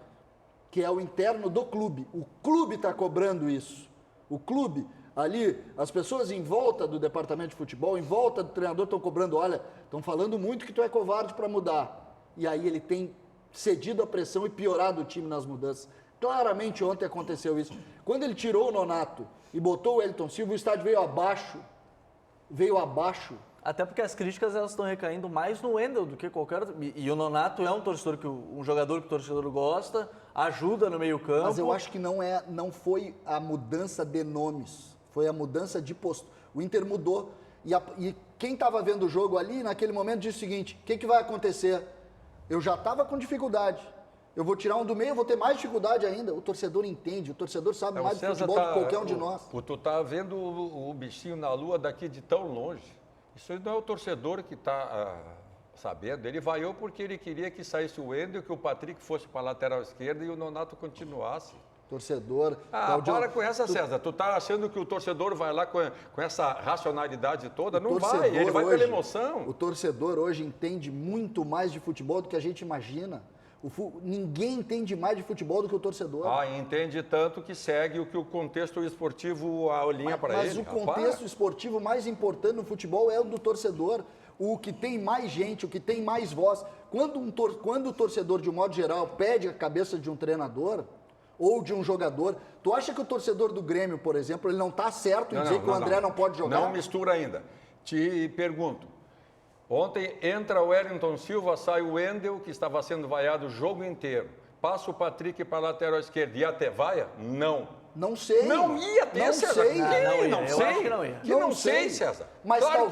que é o interno do clube. O clube está cobrando isso. O clube... Ali, as pessoas em volta do departamento de futebol, em volta do treinador, estão cobrando, olha, estão falando muito que tu é covarde para mudar. E aí ele tem cedido a pressão e piorado o time nas mudanças. Claramente ontem aconteceu isso. Quando ele tirou o Nonato e botou o Wellington Silva, o estádio veio abaixo. Veio abaixo.
Até porque as críticas elas estão recaindo mais no Wendel do que qualquer outro. E o Nonato é um jogador que o torcedor gosta, ajuda no meio-campo.
Mas eu acho que não foi a mudança de nomes. Foi a mudança de postura. O Inter mudou. E quem estava vendo o jogo ali, naquele momento, disse o seguinte: o que vai acontecer? Eu já estava com dificuldade. Eu vou tirar um do meio, eu vou ter mais dificuldade ainda. O torcedor entende, o torcedor sabe mais de futebol do que qualquer um de nós.
Tu tá vendo o bichinho na lua daqui de tão longe. Isso não é o torcedor que está sabendo. Ele vaiou porque ele queria que saísse o Wendel, que o Patrick fosse para a lateral esquerda e o Nonato continuasse.
Torcedor...
para com essa, César. Tu tá achando que o torcedor vai lá com essa racionalidade toda? Não vai, ele vai pela emoção.
O torcedor hoje entende muito mais de futebol do que a gente imagina. Ninguém entende mais de futebol do que o torcedor.
Entende tanto que segue o que o contexto esportivo alinha para ele.
Mas o contexto esportivo mais importante no futebol é o do torcedor. O que tem mais gente, o que tem mais voz. Quando o torcedor, de um modo geral, pede a cabeça de um treinador... ou de um jogador. Tu acha que o torcedor do Grêmio, por exemplo, ele não está certo em dizer que o André não pode jogar?
Não mistura ainda. Te pergunto. Ontem entra o Wellington Silva, sai o Wendel, que estava sendo vaiado o jogo inteiro. Passa o Patrick para a lateral esquerda. Ia ter vaia? Não.
Não sei.
Não ia ter,
não
César.
Sei.
Não sei.
Eu acho que não ia.
Não sei, César.
Mas
claro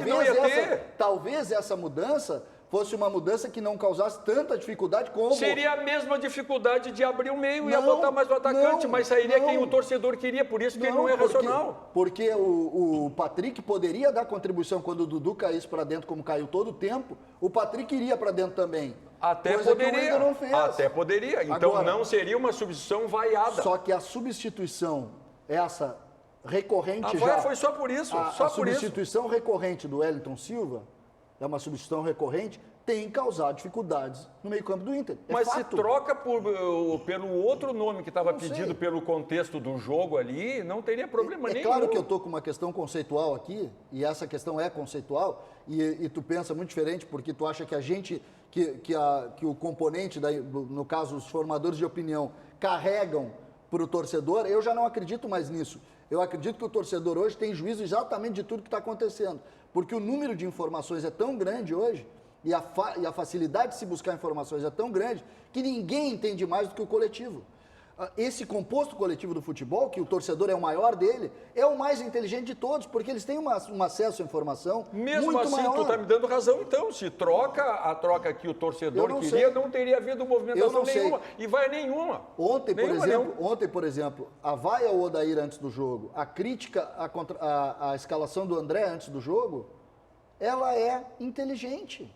talvez essa mudança fosse uma mudança que não causasse tanta dificuldade como...
Seria a mesma dificuldade de abrir o meio e ia botar mais o atacante, mas sairia quem o torcedor queria, por isso que ele não é racional.
Porque o Patrick poderia dar contribuição quando o Dudu caísse para dentro, como caiu todo o tempo, o Patrick iria para dentro também.
Até poderia. Então agora, não seria uma substituição vaiada.
Só que a substituição, essa recorrente
foi só por isso.
A substituição recorrente do Wellington Silva, é uma substituição recorrente, tem causado dificuldades no meio-campo do Inter.
Mas se troca pelo outro nome que estava pedido pelo contexto do jogo ali, não teria problema nenhum.
É claro que eu estou com uma questão conceitual aqui, e essa questão é conceitual, e tu pensa muito diferente, porque tu acha que a gente, que o componente, no caso, os formadores de opinião, carregam para o torcedor. Eu já não acredito mais nisso. Eu acredito que o torcedor hoje tem juízo exatamente de tudo que está acontecendo, porque o número de informações é tão grande hoje, e a facilidade de se buscar informações é tão grande, que ninguém entende mais do que o coletivo. Esse composto coletivo do futebol, que o torcedor é o maior dele, é o mais inteligente de todos, porque eles têm um acesso à informação
Mesmo
muito
assim,
maior.
tu está me dando razão, então. Se a troca que o torcedor queria, não teria havido movimentação nenhuma. E vai nenhuma.
Ontem, por exemplo, a vaia ao Odair antes do jogo, a crítica à escalação do André antes do jogo, ela é inteligente.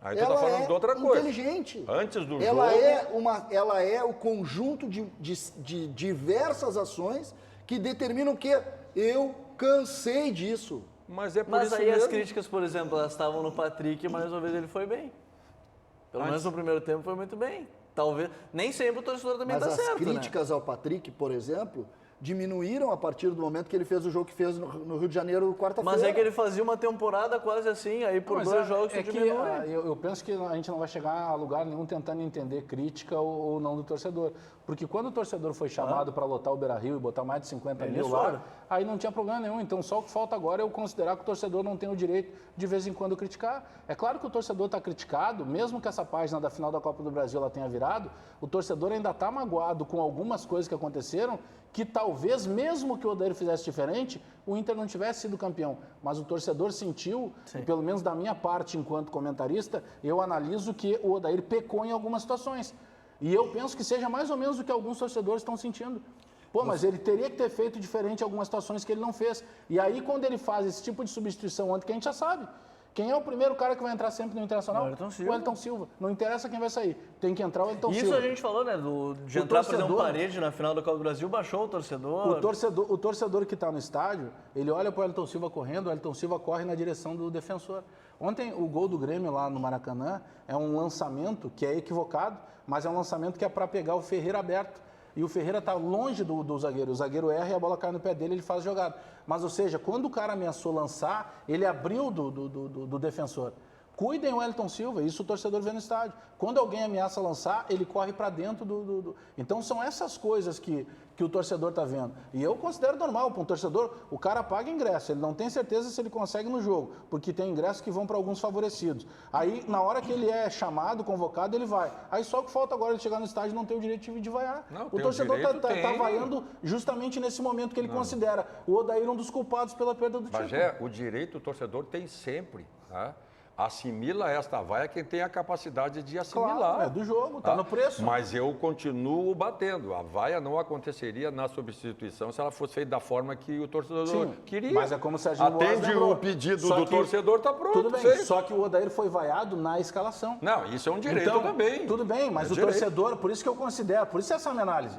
Aí tu está falando de outra coisa.
Inteligente.
Antes do
ela
jogo...
Ela é o conjunto de diversas ações que determinam que eu cansei disso.
Mas é por
Mas
isso
aí
mesmo.
as críticas, por exemplo, elas estavam no Patrick, mas uma vez ele foi bem. Pelo menos no primeiro tempo foi muito bem. Talvez, nem sempre o torcedor também está certo,
Mas as críticas ao Patrick, por exemplo, diminuíram a partir do momento que ele fez o jogo que fez no Rio de Janeiro quarta-feira.
Mas é que ele fazia uma temporada quase assim, aí por dois jogos que diminui.
Eu penso que a gente não vai chegar a lugar nenhum tentando entender crítica ou não do torcedor. Porque quando o torcedor foi chamado para lotar o Beira-Rio e botar mais de 50 mil lá, aí não tinha problema nenhum. Então só o que falta agora é eu considerar que o torcedor não tem o direito de vez em quando criticar. É claro que o torcedor está criticado, mesmo que essa página da final da Copa do Brasil ela tenha virado, o torcedor ainda está magoado com algumas coisas que aconteceram, que talvez, mesmo que o Odair fizesse diferente, o Inter não tivesse sido campeão. Mas o torcedor sentiu, e pelo menos da minha parte enquanto comentarista, eu analiso que o Odair pecou em algumas situações. E eu penso que seja mais ou menos o que alguns torcedores estão sentindo. Pô, mas ele teria que ter feito diferente em algumas situações que ele não fez. E aí, quando ele faz esse tipo de substituição ontem, que a gente já sabe, quem é o primeiro cara que vai entrar sempre no Internacional? O Elton Silva. Não interessa quem vai sair. Tem que entrar o Elton Silva.
Isso a gente falou, né? De entrar para fazer um parede na final da Copa do Brasil, baixou o torcedor.
O torcedor que está no estádio, ele olha para o Elton Silva correndo, o Elton Silva corre na direção do defensor. Ontem, o gol do Grêmio lá no Maracanã é um lançamento que é equivocado, mas é um lançamento que é para pegar o Ferreira aberto. E o Ferreira está longe do zagueiro. O zagueiro erra e a bola cai no pé dele, ele faz a jogada. Mas, ou seja, quando o cara ameaçou lançar, ele abriu do defensor. Cuidem o Elton Silva, isso o torcedor vê no estádio. Quando alguém ameaça lançar, ele corre para dentro Então, são essas coisas que o torcedor está vendo. E eu considero normal para um torcedor, o cara paga ingresso, ele não tem certeza se ele consegue no jogo, porque tem ingressos que vão para alguns favorecidos. Aí, na hora que ele é chamado, convocado, ele vai. Aí só o que falta agora ele chegar no estádio e não ter o direito de vaiar.
Não,
o torcedor está vaiando justamente nesse momento que ele considera o Odair um dos culpados pela perda do título.
Mas o direito do torcedor tem sempre, tá? Assimila esta vaia quem tem a capacidade de assimilar.
Claro, é do jogo, tá no preço.
Mas eu continuo batendo. A vaia não aconteceria na substituição se ela fosse feita da forma que o torcedor queria.
Mas é como se a gente
atende o pedido do torcedor, tá pronto.
Tudo bem, só que o Odair foi vaiado na escalação.
Não, isso é um direito também.
Tudo bem, mas o torcedor, por isso que eu considero, por isso essa é a minha análise.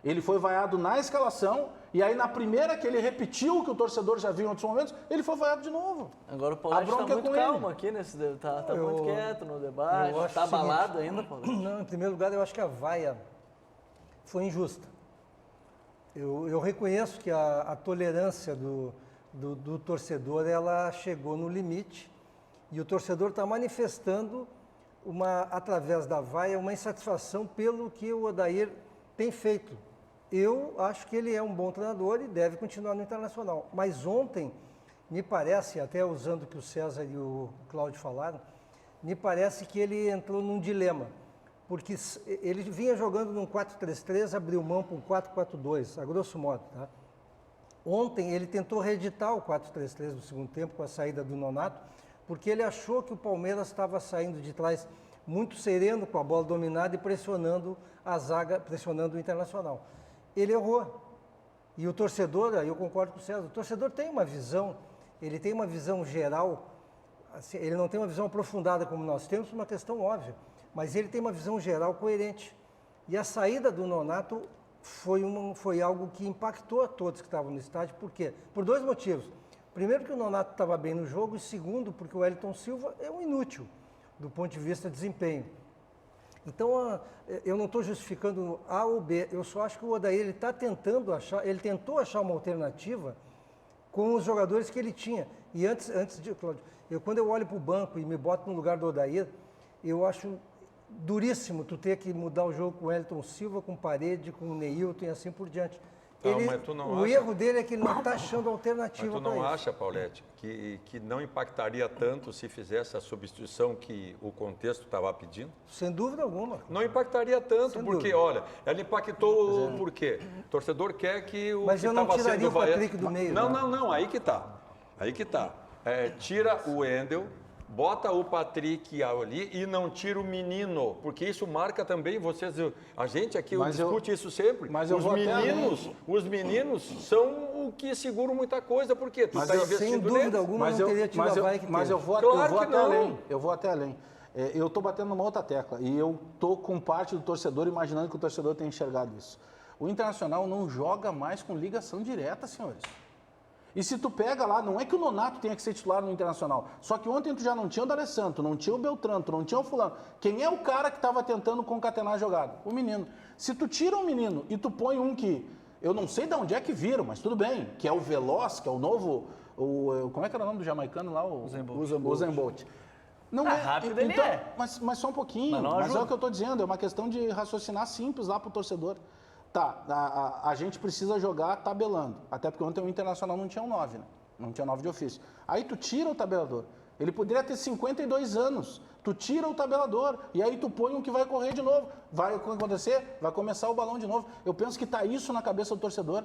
Ele foi vaiado na escalação e aí na primeira que ele repetiu o que o torcedor já viu em outros momentos, ele foi vaiado de novo.
Agora o Paulete está muito calmo aqui, tá muito quieto no debate, está abalado ainda, Paulete?
Não, em primeiro lugar, eu acho que a vaia foi injusta. Eu reconheço que a tolerância do torcedor, ela chegou no limite e o torcedor está manifestando, através da vaia, uma insatisfação pelo que o Odair tem feito. Eu acho que ele é um bom treinador e deve continuar no Internacional. Mas ontem, me parece, até usando o que o César e o Cláudio falaram, me parece que ele entrou num dilema. Porque ele vinha jogando num 4-3-3, abriu mão para um 4-4-2, a grosso modo. Tá? Ontem ele tentou reeditar o 4-3-3 no segundo tempo com a saída do Nonato, porque ele achou que o Palmeiras estava saindo de trás muito sereno, com a bola dominada e pressionando a zaga, pressionando o Internacional. Ele errou. E o torcedor, aí eu concordo com o César, o torcedor tem uma visão, ele tem uma visão geral, assim, ele não tem uma visão aprofundada como nós temos, por uma questão óbvia, mas ele tem uma visão geral coerente. E a saída do Nonato foi algo que impactou a todos que estavam no estádio. Por quê? Por dois motivos. Primeiro, que o Nonato estava bem no jogo, e segundo, porque o Wellington Silva é um inútil do ponto de vista de desempenho. Então, eu não estou justificando A ou B, eu só acho que o Odair ele tentou achar uma alternativa com os jogadores que ele tinha. E antes de, Cláudio, quando eu olho para o banco e me boto no lugar do Odair, eu acho duríssimo tu ter que mudar o jogo com o Wellington Silva, com Parede, com o Neilton e assim por diante. O erro dele é que ele não está achando alternativa
Mas tu não acha, Paulete, que não impactaria tanto se fizesse a substituição que o contexto estava pedindo?
Sem dúvida alguma.
Não impactaria tanto, porque, olha, ela impactou por quê? O torcedor quer que o
Mas
que
eu não
estava
tiraria
sendo
o Patrick do meio.
Não, aí que tá. Tira o Wendel, bota o Patrick ali e não tira o menino, porque isso marca também vocês. A gente aqui discute isso sempre.
Mas
os meninos são o que seguram muita coisa, porque tu está investindo
sem dúvida
neles.
alguma não teria tido a vaga que teve.
Mas eu vou até além. Eu estou batendo numa outra tecla e eu estou com parte do torcedor imaginando que o torcedor tenha enxergado isso. O Internacional não joga mais com ligação direta, senhores. E se tu pega lá, não é que o Nonato tenha que ser titular no Internacional. Só que ontem tu já não tinha o D'Alessandro, tu não tinha o Beltrán, tu não tinha o fulano. Quem é o cara que estava tentando concatenar a jogada? O menino. Se tu tira um menino e tu põe um que, eu não sei de onde é que viram, mas tudo bem, que é o veloz, que é o novo, como é que era o nome do jamaicano lá? O Usain Bolt. Não é
rápido
então,
ele é.
Mas só um pouquinho. Mas é o que eu estou dizendo, é uma questão de raciocinar simples lá para o torcedor. Tá, a gente precisa jogar tabelando. Até porque ontem o Internacional não tinha um 9, né? Não tinha 9 de ofício. Aí tu tira o tabelador. Ele poderia ter 52 anos. Tu tira o tabelador e aí tu põe um que vai correr de novo. Vai acontecer? Vai começar o balão de novo. Eu penso que tá isso na cabeça do torcedor.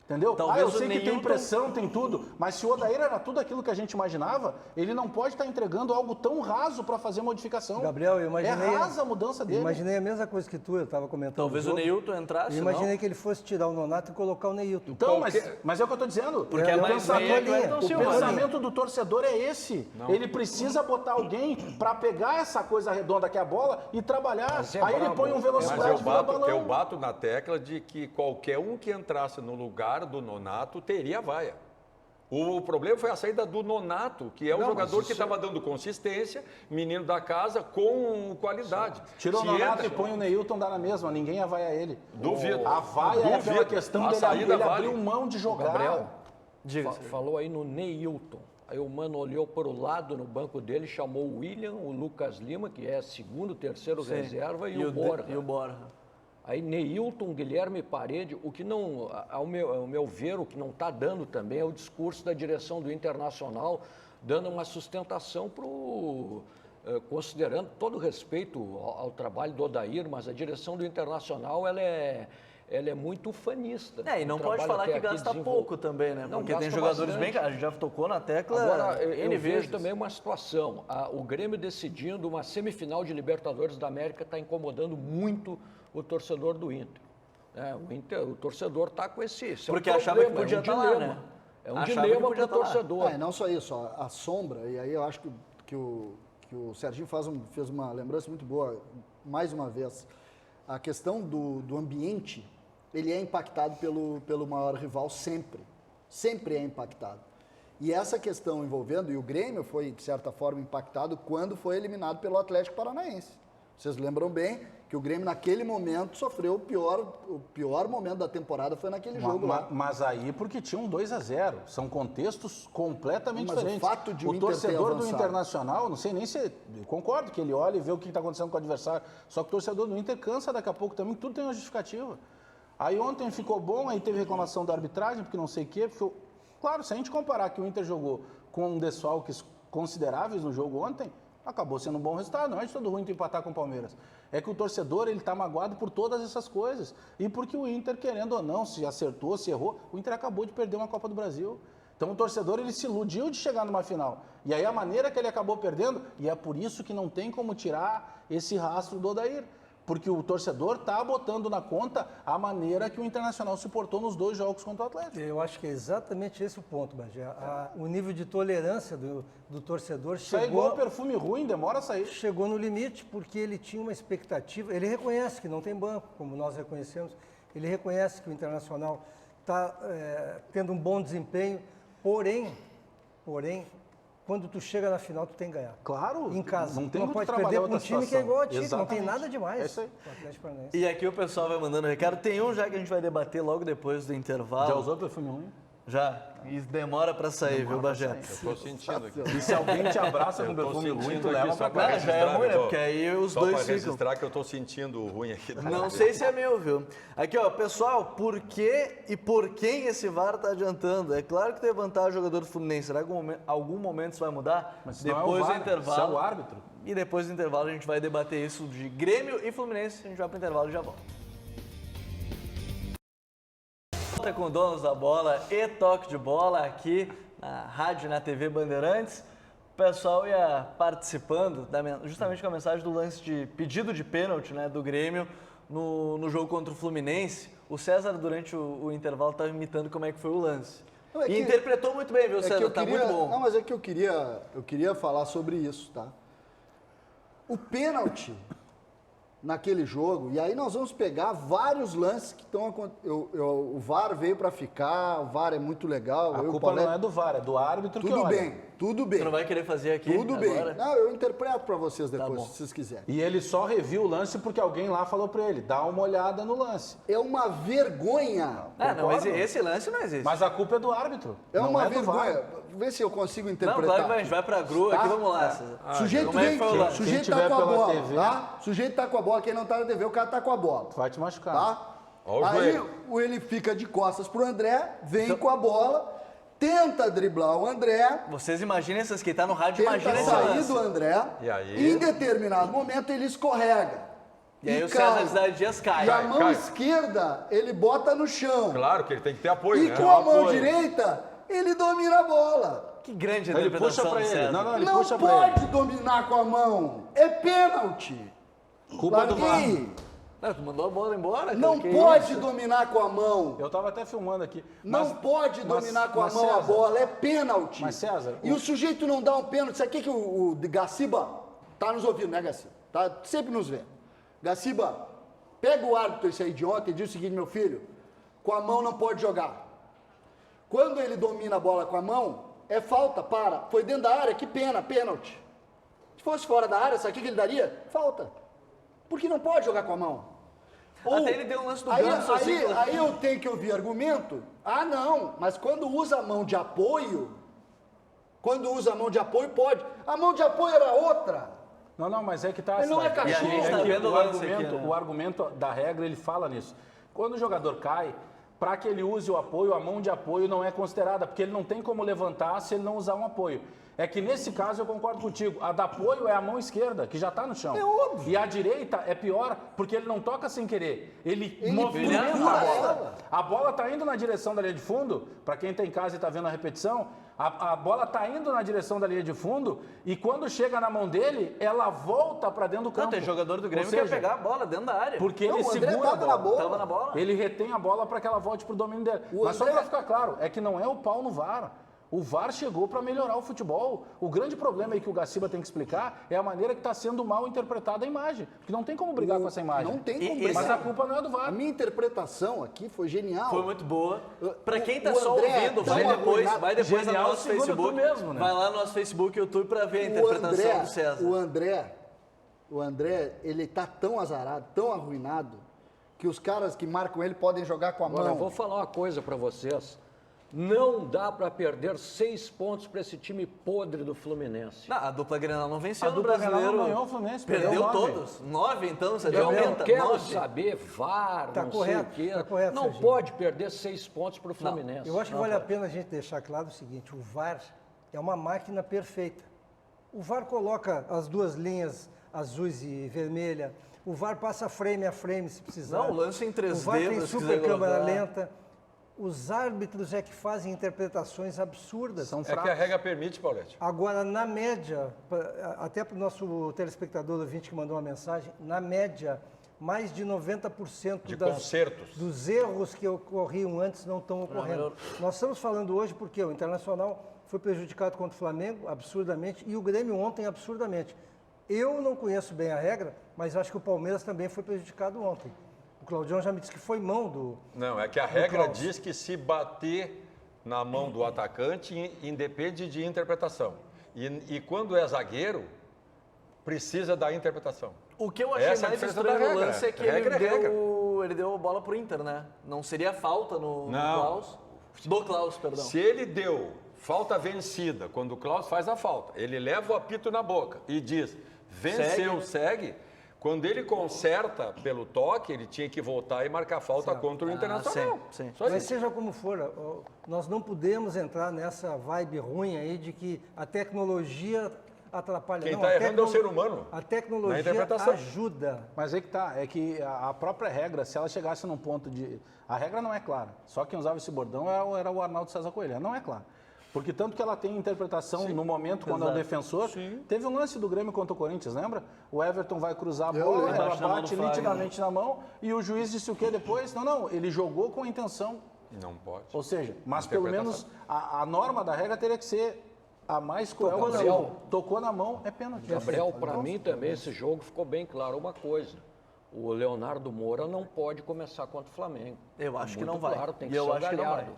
Entendeu? Eu sei que tem pressão, tem tudo, mas se o Odair era tudo aquilo que a gente imaginava, ele não pode estar entregando algo tão raso para fazer modificação.
Gabriel, eu imaginei...
É rasa a mudança dele.
Imaginei a mesma coisa que tu, eu estava comentando.
Talvez o Neilton entrasse,
eu imaginei que ele fosse tirar o Nonato e colocar o Neilton.
Então, mas é o que eu estou dizendo.
Porque
o pensamento do torcedor é esse. Não. Ele precisa botar alguém para pegar essa coisa redonda que é a bola e trabalhar. Aí ele põe um velocidade
no balão. Eu bato na tecla de que qualquer um que entrasse no lugar do Nonato teria vaia. O problema foi a saída do Nonato, que é o jogador que estava dando consistência, menino da casa, com qualidade.
Tirou o Nonato e põe o Neilton, dá na mesma, ninguém avaia ele.
Duvido.
A vaia é pela questão dele abrir mão de jogar.
Gabriel, falou aí no Neilton. Aí o Mano olhou para o lado no banco dele, chamou o William, o Lucas Lima, que é segundo, terceiro reserva, e o Borja. Aí Neilton, Guilherme Parede, o que não, ao meu ver, o que não está dando também é o discurso da direção do Internacional, dando uma sustentação considerando todo o respeito ao trabalho do Odair, mas a direção do Internacional, ela é muito ufanista.
E não pode falar que gasta pouco também, né? Porque tem jogadores bem... A gente já tocou na tecla
Agora, eu vejo também uma situação. O Grêmio decidindo uma semifinal de Libertadores da América está incomodando muito o torcedor do Inter. O torcedor está com esse
porque achava que podia estar lá, né?
É um dilema para o torcedor.
Não só isso, a sombra, e aí eu acho que o Serginho fez uma lembrança muito boa, mais uma vez. A questão do ambiente, ele é impactado pelo maior rival sempre. Sempre é impactado. E essa questão envolvendo, e o Grêmio foi, de certa forma, impactado quando foi eliminado pelo Atlético Paranaense. Vocês lembram bem que o Grêmio, naquele momento, sofreu o pior momento da temporada, foi naquele jogo lá.
Mas aí porque tinha um 2-0. São contextos completamente diferentes.
O fato de
o torcedor do Internacional, não sei nem se... Eu concordo que ele olha e vê o que está acontecendo com o adversário. Só que o torcedor do Inter cansa daqui a pouco também, tudo tem uma justificativa. Aí ontem ficou bom, aí teve reclamação da arbitragem, porque não sei o quê. Claro, se a gente comparar que o Inter jogou com desfalques consideráveis no jogo ontem, acabou sendo um bom resultado. Não é de todo ruim tu empatar com o Palmeiras. É que o torcedor, ele está magoado por todas essas coisas. E porque o Inter, querendo ou não, se acertou, se errou, o Inter acabou de perder uma Copa do Brasil. Então o torcedor, ele se iludiu de chegar numa final. E aí a maneira que ele acabou perdendo, e é por isso que não tem como tirar esse rastro do Odair. Porque o torcedor está botando na conta a maneira que o Internacional se portou nos 2 jogos contra o Atlético.
Eu acho que é exatamente esse o ponto, Bagé. O nível de tolerância do torcedor chegou...
Sai igual perfume ruim, demora a sair.
Chegou no limite porque ele tinha uma expectativa. Ele reconhece que não tem banco, como nós reconhecemos. Ele reconhece que o Internacional está tendo um bom desempenho. Porém, quando tu chega na final, tu tem que ganhar.
Claro.
Em casa.
Não tem
como
pode
perder para um time que é igual a ti,
Exatamente.
não tem nada demais.
É isso aí.
E aqui o pessoal vai mandando recado. Tem um já que a gente vai debater logo depois do intervalo.
Já usou perfume ruim?
Já. E demora pra sair, viu, Bagé?
Eu tô sentindo aqui.
E se alguém te abraça com perfume ruim, tu leva pra
casa. Já é ruim, né? Porque aí os dois ficam.
Só pra registrar que eu tô sentindo o ruim aqui.
Não sei se é meu, viu? Aqui, ó, pessoal, por que e por quem esse VAR tá adiantando? É claro que tem vantagem o jogador do Fluminense. Será que algum momento isso vai mudar?
Mas
depois do
intervalo.
intervalo.
Isso é o árbitro.
E depois do intervalo a gente vai debater isso de Grêmio e Fluminense. A gente vai pro intervalo e já volta. Volta com Donos da Bola e Toque de Bola aqui na rádio e na TV Bandeirantes. O pessoal ia participando justamente com a mensagem do lance de pedido de pênalti, né, do Grêmio no jogo contra o Fluminense. O César, durante o intervalo, estava imitando como é que foi o lance.
Não,
e interpretou muito bem, viu, César? Tá muito bom.
Não, mas é que eu queria falar sobre isso, tá? O pênalti naquele jogo, e aí nós vamos pegar vários lances que estão acontecendo. O VAR veio para ficar, o VAR é muito legal.
A culpa não é do VAR, é do árbitro que olha.
Tudo bem.
Você não vai querer fazer aqui
Tudo
agora?
bem. Não, eu interpreto para vocês depois, se vocês quiserem.
E ele só reviu o lance porque alguém lá falou para ele, dá uma olhada no lance.
É uma vergonha.
Não, mas esse lance não existe.
Mas a culpa é do árbitro.
É uma vergonha. Vê se eu consigo interpretar.
Não, claro que a gente vai pra grua aqui, vamos lá.
Sujeito tá com a bola, tá? Sujeito tá com a bola, quem não tá na TV, o cara tá com a bola.
Vai te machucar.
Tá? Aí ele fica de costas pro André, vem com a bola, tenta driblar o André.
Vocês imaginem essas que tá no rádio, imagina
esse sair do André.
E aí?
Em determinado momento ele escorrega.
E aí o César Cidade Dias cai.
E a mão esquerda ele bota no chão.
Claro que ele tem que ter apoio,
e com a mão direita ele domina a bola.
Que grande
ele puxa pra ele.
Não pode dominar com a mão. É pênalti.
Culpa do VAR.
Não, tu mandou a bola embora?
Não pode dominar com a mão.
Eu tava até filmando aqui.
Não pode dominar com a mão a bola, é pênalti.
Mas César...
E o sujeito não dá um pênalti. Sabe o que o Gaciba tá nos ouvindo, né, Gaciba? Tá sempre nos vendo. Gaciba, pega o árbitro esse aí de ontem e diz o seguinte, meu filho, com a mão não pode jogar. Quando ele domina a bola com a mão, é falta, para. Foi dentro da área, que pena, pênalti. Se fosse fora da área, sabe o que ele daria? Falta. Porque não pode jogar com a mão.
Até ele deu um lance do ganso assim.
Aí eu tenho que ouvir argumento. Ah, não, mas quando usa a mão de apoio, pode. A mão de apoio era outra.
Não, mas é que tá...
Mas não é cachorro.
O argumento da regra, ele fala nisso. Quando o jogador cai, para que ele use o apoio, a mão de apoio não é considerada, porque ele não tem como levantar se ele não usar um apoio. É que nesse caso eu concordo contigo, a da apoio é a mão esquerda, que já está no chão.
É óbvio.
E a direita é pior, porque ele não toca sem querer, ele movimenta a bola. A bola está indo na direção da linha de fundo, para quem está em casa e está vendo a repetição, a bola está indo na direção da linha de fundo e quando chega na mão dele, ela volta para dentro do campo.
Não, tem jogador do Grêmio que quer pegar a bola dentro da área.
Porque ele segura a bola.
Tava na bola.
Ele retém a bola para que ela volte para o domínio dele. Mas só para ficar claro, é que não é o pau no VAR. O VAR chegou para melhorar o futebol. O grande problema aí que o Gaciba tem que explicar é a maneira que está sendo mal interpretada a imagem. Porque não tem como brigar com essa imagem.
Não tem como brigar.
Mas a culpa não é do VAR.
A minha interpretação aqui foi genial.
Foi muito boa. Para quem está só ouvindo, vai depois no nosso Facebook.
Mesmo, né?
Vai lá no nosso Facebook e YouTube para ver a interpretação do César.
O André, ele tá tão azarado, tão arruinado, que os caras que marcam ele podem jogar com a mão.
Agora, eu vou falar uma coisa para vocês. Não dá para perder 6 pontos para esse time podre do Fluminense.
Não, a dupla Grenal não venceu no
Brasileiro.
Brasileiro.
Não ganhou o Fluminense,
perdeu todos. 9, então, você já
aumenta.
aumenta.
Eu quero saber, VAR,
tá
não
correto,
sei o quê.
tá correto,
não
Serginho.
pode perder 6 pontos para o Fluminense.
Eu acho que vale a pena a gente deixar claro o seguinte, o VAR é uma máquina perfeita. O VAR coloca as duas linhas azuis e vermelha, o VAR passa frame a frame se precisar.
Não, lance em 3D.
O VAR tem super câmera lenta. Os árbitros é que fazem interpretações absurdas.
É que a regra permite, Paulete.
Agora, na média, até para o nosso telespectador ouvinte que mandou uma mensagem, na média, mais de 90% dos erros que ocorriam antes não estão ocorrendo. Nós estamos falando hoje porque o Internacional foi prejudicado contra o Flamengo, absurdamente, e o Grêmio ontem, absurdamente. Eu não conheço bem a regra, mas acho que o Palmeiras também foi prejudicado ontem. O Claudião já me disse que foi mão do...
Não, é que a regra diz que se bater na mão do atacante, independe de interpretação. E quando é zagueiro, precisa da interpretação.
O que eu achei mais estranho no lance é que ele deu a bola pro Inter, né? Não seria falta no Klaus? Do Klaus, perdão.
Se ele deu falta vencida, quando o Klaus faz a falta, ele leva o apito na boca e diz, venceu, segue. Quando ele conserta pelo toque, ele tinha que voltar e marcar falta contra o Internacional.
Sim. Mas seja como for, nós não podemos entrar nessa vibe ruim aí de que a tecnologia atrapalha.
Quem está errando é o ser humano.
A tecnologia ajuda.
Mas aí que tá, é que a própria regra, se ela chegasse num ponto de... A regra não é clara. Só quem usava esse bordão era o Arnaldo César Coelho. Não é clara. Porque tanto que ela tem interpretação no momento quando é o defensor. Sim. Teve um lance do Grêmio contra o Corinthians, lembra? O Everton vai cruzar a bola, ela bate nitidamente na mão e o juiz disse o quê depois? Não, ele jogou com a intenção.
Não pode.
Ou seja, mas pelo menos a norma da regra teria que ser a mais cruel. Tocou na mão, é pênalti.
Gabriel, para mim também esse jogo ficou bem claro uma coisa. O Leonardo Moura não pode começar contra o Flamengo.
Eu acho que não vai.
Claro, tem que ser o Galhardo.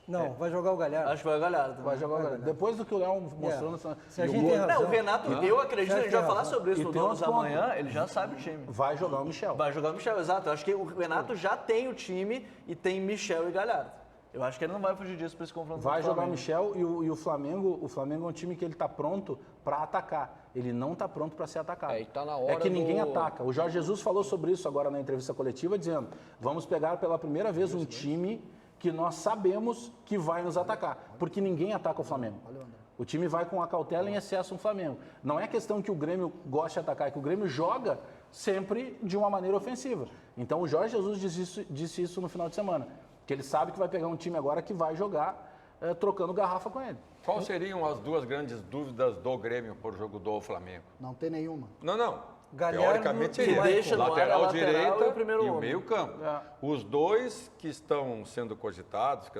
Não, vai jogar o Galhardo.
Acho que vai o Galhardo.
Vai jogar o Galhardo. Depois do que o Léo mostrou no...
Se a gente tem razão.
O Renato, eu acredito que ele já vai falar sobre isso no Donos amanhã, ele já sabe o time.
Vai jogar o Michel.
Vai jogar o Michel, exato. Eu acho que o Renato já tem o time e tem Michel e Galhardo. Eu acho que ele não vai fugir disso para esse confronto.
Vai jogar o Michel e o Flamengo é um time que ele está pronto para atacar. Ele não está pronto para ser atacado.
Tá na hora
ninguém ataca. O Jorge Jesus falou sobre isso agora na entrevista coletiva, dizendo, vamos pegar pela primeira vez um time que nós sabemos que vai nos atacar, porque ninguém ataca o Flamengo. O time vai com a cautela em excesso no Flamengo. Não é questão que o Grêmio goste de atacar, é que o Grêmio joga sempre de uma maneira ofensiva. Então o Jorge Jesus disse isso no final de semana, que ele sabe que vai pegar um time agora que vai jogar trocando garrafa com ele.
Quais seriam as duas grandes dúvidas do Grêmio por jogo do Flamengo?
Não tem nenhuma.
Não.
Galhardo,
teoricamente seria lateral direita e o meio campo.
É.
Os dois que estão sendo cogitados, que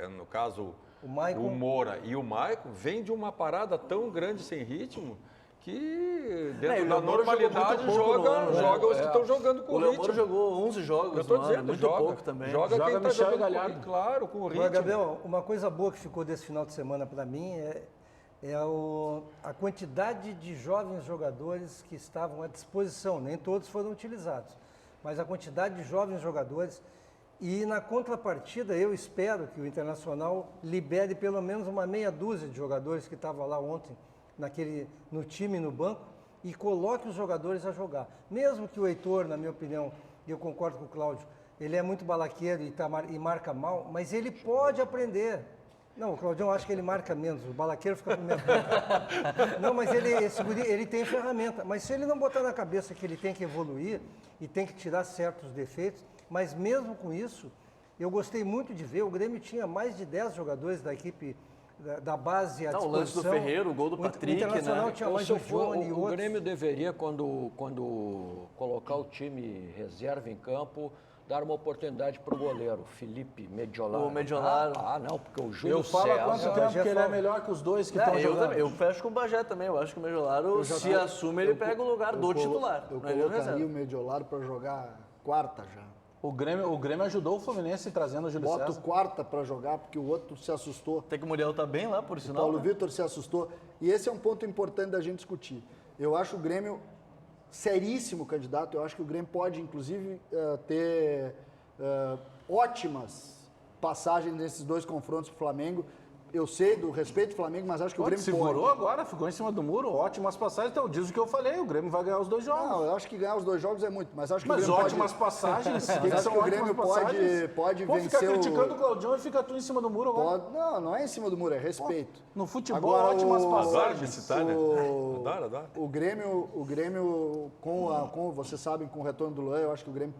no caso o Moura e o Maicon, vêm de uma parada tão grande sem ritmo que dentro da normalidade joga os que estão jogando com o ritmo.
O Moura jogou 11 jogos,
eu estou dizendo,
muito pouco também.
Joga quem está
Michel
jogando
e Galhardo.
Claro, com o ritmo.
Mas, Gabriel, uma coisa boa que ficou desse final de semana para mim a quantidade de jovens jogadores que estavam à disposição. Nem todos foram utilizados, mas a quantidade de jovens jogadores. E na contrapartida, eu espero que o Internacional libere pelo menos uma meia dúzia de jogadores que estavam lá ontem, no time, no banco, e coloque os jogadores a jogar. Mesmo que o Heitor, na minha opinião, e eu concordo com o Cláudio, ele é muito balaqueiro e marca mal, mas ele pode aprender. Não, o Claudião acho que ele marca menos, o balaqueiro fica com medo. Não, mas ele tem ferramenta. Mas se ele não botar na cabeça que ele tem que evoluir e tem que tirar certos defeitos, mas mesmo com isso, eu gostei muito de ver, o Grêmio tinha mais de 10 jogadores da equipe da base à disposição.
O lance do Ferreira, o gol do Patrick,
o Internacional tinha mais o Johnny e outros.
O Grêmio deveria, quando colocar o time reserva em campo, dar uma oportunidade para o goleiro, Felipe Mediolar.
O Mediolar.
Não, porque o Júlio
Eu falo há quanto tempo que ele é melhor que os dois que estão jogando.
Eu fecho com o Bagé também. Eu acho que o Mediolar, se assume, ele pega o lugar do titular.
Eu colocaria o Mediolar para jogar quarta já.
O Grêmio ajudou o Fluminense trazendo o Júlio César.
Bota o quarta para jogar, porque o outro se assustou.
Tem que o Muriel tá bem lá, por sinal.
O Paulo Vitor se assustou. E esse é um ponto importante da gente discutir. Eu acho o Grêmio seríssimo candidato. Eu acho que o Grêmio pode, inclusive, ter ótimas passagens nesses dois confrontos para o Flamengo. Eu sei do respeito do Flamengo, mas acho que o Grêmio
segurou agora, ficou em cima do muro, ótimas passagens. Então, diz o que eu falei, o Grêmio vai ganhar os dois jogos.
Não, eu acho que ganhar os dois jogos é muito, mas acho que o Grêmio
ótimas passagens.
Mas acho que o Grêmio pode vencer
fica criticando o Claudião e fica tu em cima do muro agora.
Não é em cima do muro, é respeito.
No futebol, agora, ótimas passagens.
Adoro visitar, né? Adoro.
O Grêmio com vocês sabem, com o retorno do Luan, eu acho que o Grêmio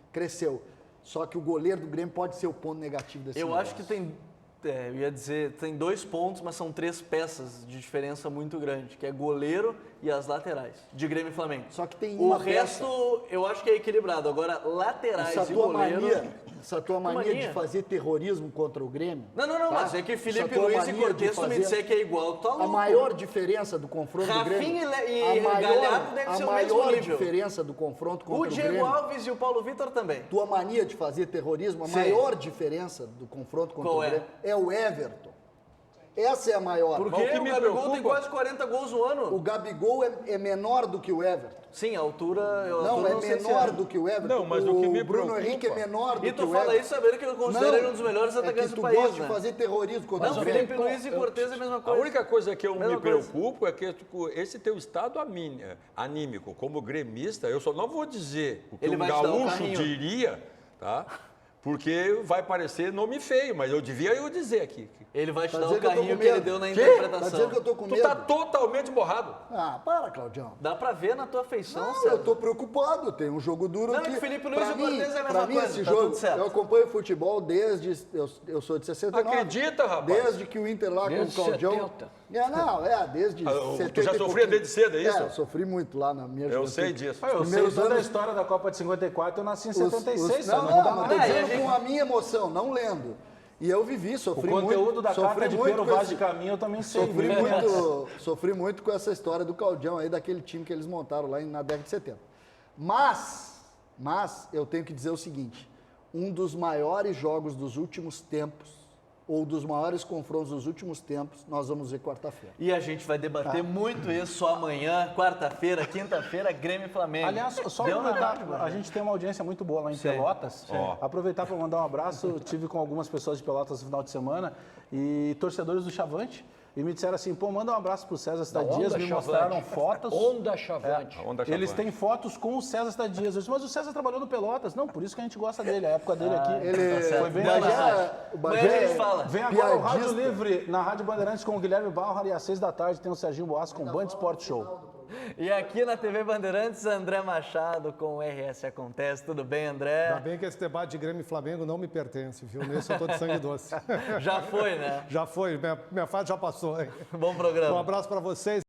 cresceu. Só que o goleiro do Grêmio pode ser o ponto negativo desse negócio.
Acho que eu ia dizer, tem 2 pontos, mas são 3 peças de diferença muito grande, que é goleiro e as laterais, de Grêmio e Flamengo.
Só que tem
uma resto, eu acho que é equilibrado. Agora, laterais e goleiro...
Essa tua mania de fazer terrorismo contra o Grêmio...
Não, mas é que Felipe Luiz e Cortez, tu me disser que é igual, tu tá louco.
A maior diferença do confronto do Grêmio...
Rafinha e Galhardo deve ser o mesmo nível.
A maior diferença do confronto contra o Grêmio...
O Diego Alves e o Paulo Vitor também.
Tua mania de fazer terrorismo, a maior diferença do confronto contra o Grêmio é o Everton. Essa é a maior.
Porque o Gabigol tem quase 40 gols no ano.
O Gabigol é menor do que o Everton.
Sim, a altura...
Não, é menor do que o Everton.
Não, mas o que me
Bruno
preocupa...
Henrique é menor do que o Everton.
E tu fala isso sabendo que eu considero ele um dos melhores atacantes do país,
tu gosta de fazer terrorismo contra
o Felipe Luiz e Cortez é a mesma coisa.
A única coisa que eu me preocupo é que esse teu estado anímico, como gremista, eu só não vou dizer o que um gaúcho diria, tá? Porque vai parecer nome feio, mas eu devia dizer aqui.
Ele vai te dar o carrinho que ele deu na interpretação.
Tá dizendo que eu tô com medo?
Tu tá totalmente borrado.
Ah, para, Claudião.
Dá pra ver na tua feição,
Não,
César.
eu tô preocupado. Tem um jogo duro aqui.
Não, Felipe Luiz e Cortez é a mesma
pra mim,
coisa.
esse
Tá
jogo,
tudo certo.
eu acompanho futebol desde... Eu sou de 69.
Acredita, rapaz?
Desde que o Inter lá com o Claudião... desde 70.
Tu já sofria desde cedo, é isso?
Eu sofri muito lá na minha
Eu
juventude.
sei disso.
Eu sei toda a história da Copa de 54, eu nasci em 76.
Não, mas tô dizendo com a minha emoção, não lendo. E eu vivi, sofri muito.
O conteúdo da carta de Pedro Vaz de Caminho eu também sei.
Sofri muito com essa história do Claudião aí, daquele time que eles montaram lá na década de 70. Mas eu tenho que dizer o seguinte, um dos maiores jogos dos últimos tempos, ou dos maiores confrontos dos últimos tempos, nós vamos ver quarta-feira.
E a gente vai debater muito isso amanhã, quarta-feira, quinta-feira, Grêmio e Flamengo.
Aliás, só aproveitar, a gente tem uma audiência muito boa lá em Pelotas. Aproveitar para mandar um abraço, tive com algumas pessoas de Pelotas no final de semana e torcedores do Chavante. E me disseram assim, manda um abraço pro César Cidadias, me mostraram fotos.
Onda Chavante.
Eles têm fotos com o César Cidadias. Eu disse, mas o César trabalhou no Pelotas. Não, por isso que a gente gosta dele, a época dele aqui. Foi bem legal. Vem agora o Rádio Livre, na Rádio Bandeirantes com o Guilherme Bauer e às 6 da tarde tem o Serginho Boas com o Band Sport Show.
E aqui na TV Bandeirantes, André Machado com o RS Acontece. Tudo bem, André?
Ainda bem que esse debate de Grêmio e Flamengo não me pertence, viu? Nesse eu tô de sangue doce.
Já foi, né?
Já foi, minha fase já passou. Hein?
Bom programa.
Um abraço para vocês.